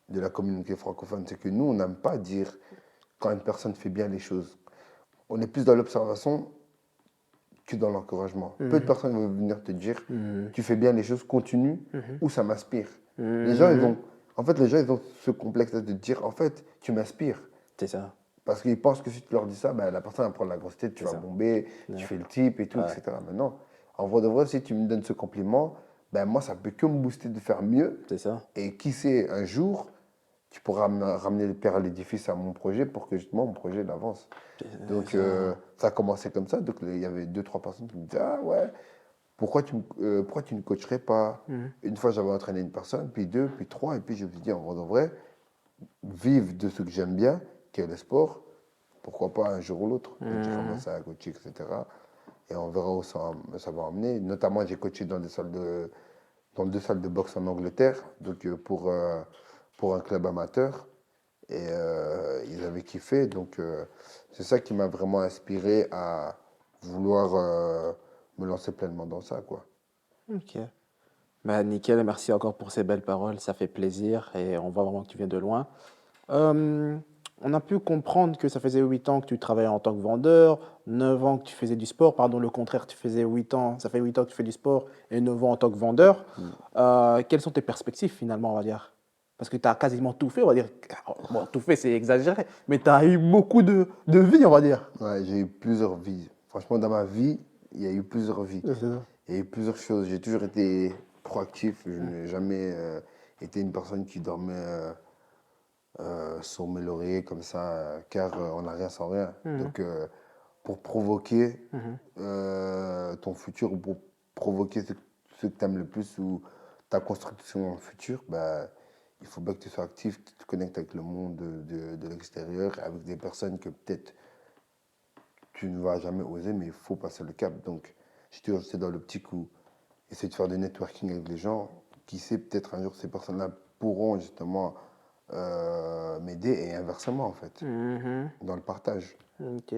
Speaker 2: de la communauté francophone. C'est que nous, on n'aime pas dire quand une personne fait bien les choses. On est plus dans l'observation que dans l'encouragement. Peu de personnes vont venir te dire, tu fais bien les choses, continue, ou ça m'inspire. Les gens, en fait, les gens, ils ont ce complexe de te dire, en fait, tu m'inspires.
Speaker 3: C'est ça.
Speaker 2: Parce qu'ils pensent que si tu leur dis ça, ben, la personne va prendre la grosse tête, tu vas bomber, tu fais le type et tout, etc. Mais non, en vrai de vrai, si tu me donnes ce compliment, ben, moi, ça peut que me booster de faire mieux.
Speaker 3: C'est ça.
Speaker 2: Et qui sait, un jour, tu pourras ramener le père à l'édifice à mon projet pour que justement mon projet il avance. Donc, ça a commencé comme ça. Donc, il y avait 2, 3 personnes qui me disaient, ah ouais, pourquoi tu ne coacherais pas? Une fois, j'avais entraîné une personne, puis 2, puis 3, et puis je me suis dit, en vrai de vrai, vivre de ce que j'aime bien, qui est le sport, pourquoi pas un jour ou l'autre. Donc, j'ai commencé à coacher, etc. Et on verra où ça va emmener. Notamment, j'ai coaché dans 2 salles de boxe en Angleterre, donc pour un club amateur. Et ils avaient kiffé. Donc, c'est ça qui m'a vraiment inspiré à vouloir me lancer pleinement dans ça, quoi.
Speaker 3: Ok. Bah, nickel, merci encore pour ces belles paroles, ça fait plaisir et on voit vraiment que tu viens de loin. Euh, on a pu comprendre que ça faisait 8 ans que tu travaillais en tant que vendeur, 9 ans que tu faisais du sport, pardon, le contraire, tu faisais 8 ans, ça fait 8 ans que tu fais du sport et 9 ans en tant que vendeur. Quelles sont tes perspectives finalement, on va dire? Parce que tu as quasiment tout fait, on va dire. Bon, tout fait, c'est exagéré, mais tu as eu beaucoup de vie, on va dire.
Speaker 2: Ouais, j'ai eu plusieurs vies. Franchement, dans ma vie, il y a eu plusieurs vies.
Speaker 3: C'est ça.
Speaker 2: Il y a eu plusieurs choses. J'ai toujours été proactif. Je n'ai jamais été une personne qui dormait sur mes lauriers comme ça, car on n'a rien sans rien. Donc, pour provoquer ton futur, ou pour provoquer ce que tu aimes le plus ou ta construction future, bah, il faut bien que tu sois actif, que tu te connectes avec le monde de l'extérieur, avec des personnes que peut-être tu ne vas jamais oser, mais il faut passer le cap. Donc, j'ai toujours été dans l'optique où essayer de faire du networking avec les gens. Qui sait, peut-être un jour, ces personnes-là pourront justement m'aider et inversement, en fait, dans le partage.
Speaker 3: Ok.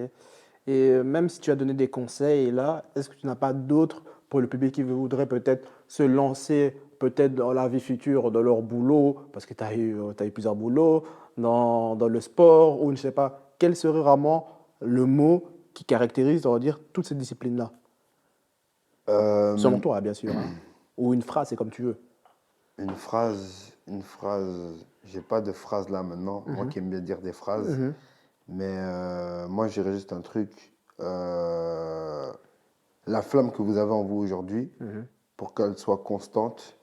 Speaker 3: Et même si tu as donné des conseils là, est-ce que tu n'as pas d'autres pour le public qui voudrait peut-être se lancer peut-être dans la vie future, dans leur boulot, parce que tu as eu plusieurs boulots, dans le sport, ou je ne sais pas, quel serait vraiment le mot qui caractérise, on va dire, toutes ces disciplines-là? Selon toi, bien sûr. Hein. Ou une phrase, c'est comme tu veux.
Speaker 2: Une phrase, j'ai pas de phrase là maintenant, moi qui aime bien dire des phrases, mais moi je dirais juste un truc, la flamme que vous avez en vous aujourd'hui, pour qu'elle soit constante,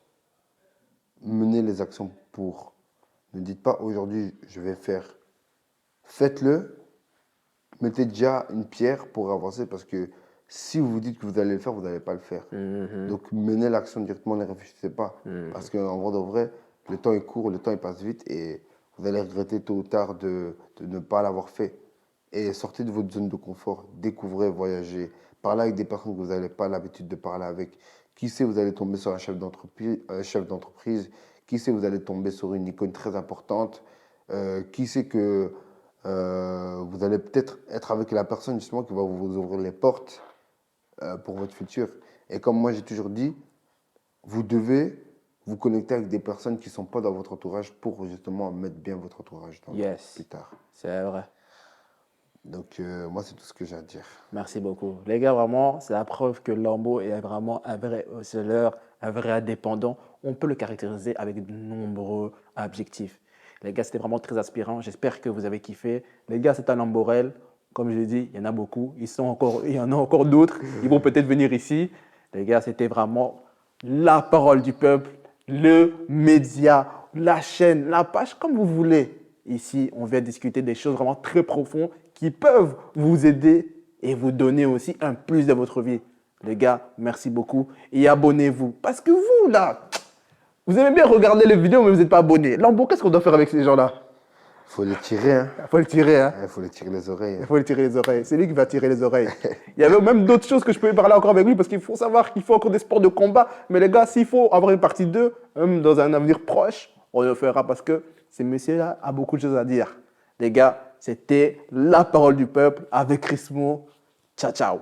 Speaker 2: menez les actions pour. Ne dites pas aujourd'hui je vais faire, faites-le, mettez déjà une pierre pour avancer parce que si vous vous dites que vous allez le faire, vous n'allez pas le faire. Donc menez l'action directement, ne réfléchissez pas. Parce qu'en vrai de vrai, le temps est court, le temps il passe vite et vous allez regretter tôt ou tard de ne pas l'avoir fait. Et sortez de votre zone de confort, découvrez, voyagez, parlez avec des personnes que vous n'avez pas l'habitude de parler avec. Qui sait, vous allez tomber sur un chef d'entreprise. Qui sait, vous allez tomber sur une icône très importante. Qui sait que vous allez peut-être être avec la personne justement qui va vous ouvrir les portes pour votre futur. Et comme moi j'ai toujours dit, vous devez vous connecter avec des personnes qui ne sont pas dans votre entourage pour justement mettre bien votre entourage dans plus tard.
Speaker 3: C'est vrai.
Speaker 2: Donc moi c'est tout ce que j'ai à dire.
Speaker 3: Merci beaucoup. Les gars, vraiment, c'est la preuve que Lambo est vraiment un vrai hustleur, un vrai indépendant. On peut le caractériser avec de nombreux objectifs. Les gars, c'était vraiment très inspirant. J'espère que vous avez kiffé. Les gars, c'est un Lamborel. Comme je l'ai dit, il y en a beaucoup. Il y en a encore d'autres. Ils vont peut-être venir ici. Les gars, c'était vraiment la parole du peuple, le média, la chaîne, la page, comme vous voulez. Ici, on vient discuter des choses vraiment très profondes qui peuvent vous aider et vous donner aussi un plus de votre vie. Les gars, merci beaucoup et abonnez-vous. Parce que vous, là, vous aimez bien regarder les vidéos, mais vous n'êtes pas abonné. Lambo, qu'est-ce qu'on doit faire avec ces gens-là?
Speaker 2: Il faut les tirer, hein.
Speaker 3: Il faut le tirer, hein.
Speaker 2: Il faut les tirer les oreilles.
Speaker 3: Il faut lui tirer les oreilles. C'est lui qui va tirer les oreilles. Il y avait même d'autres choses que je pouvais parler encore avec lui parce qu'il faut savoir qu'il faut encore des sports de combat. Mais les gars, s'il faut avoir une partie 2, même dans un avenir proche, on le fera parce que ce monsieur-là a beaucoup de choses à dire. Les gars, c'était la parole du peuple avec Chrismo. Ciao, ciao.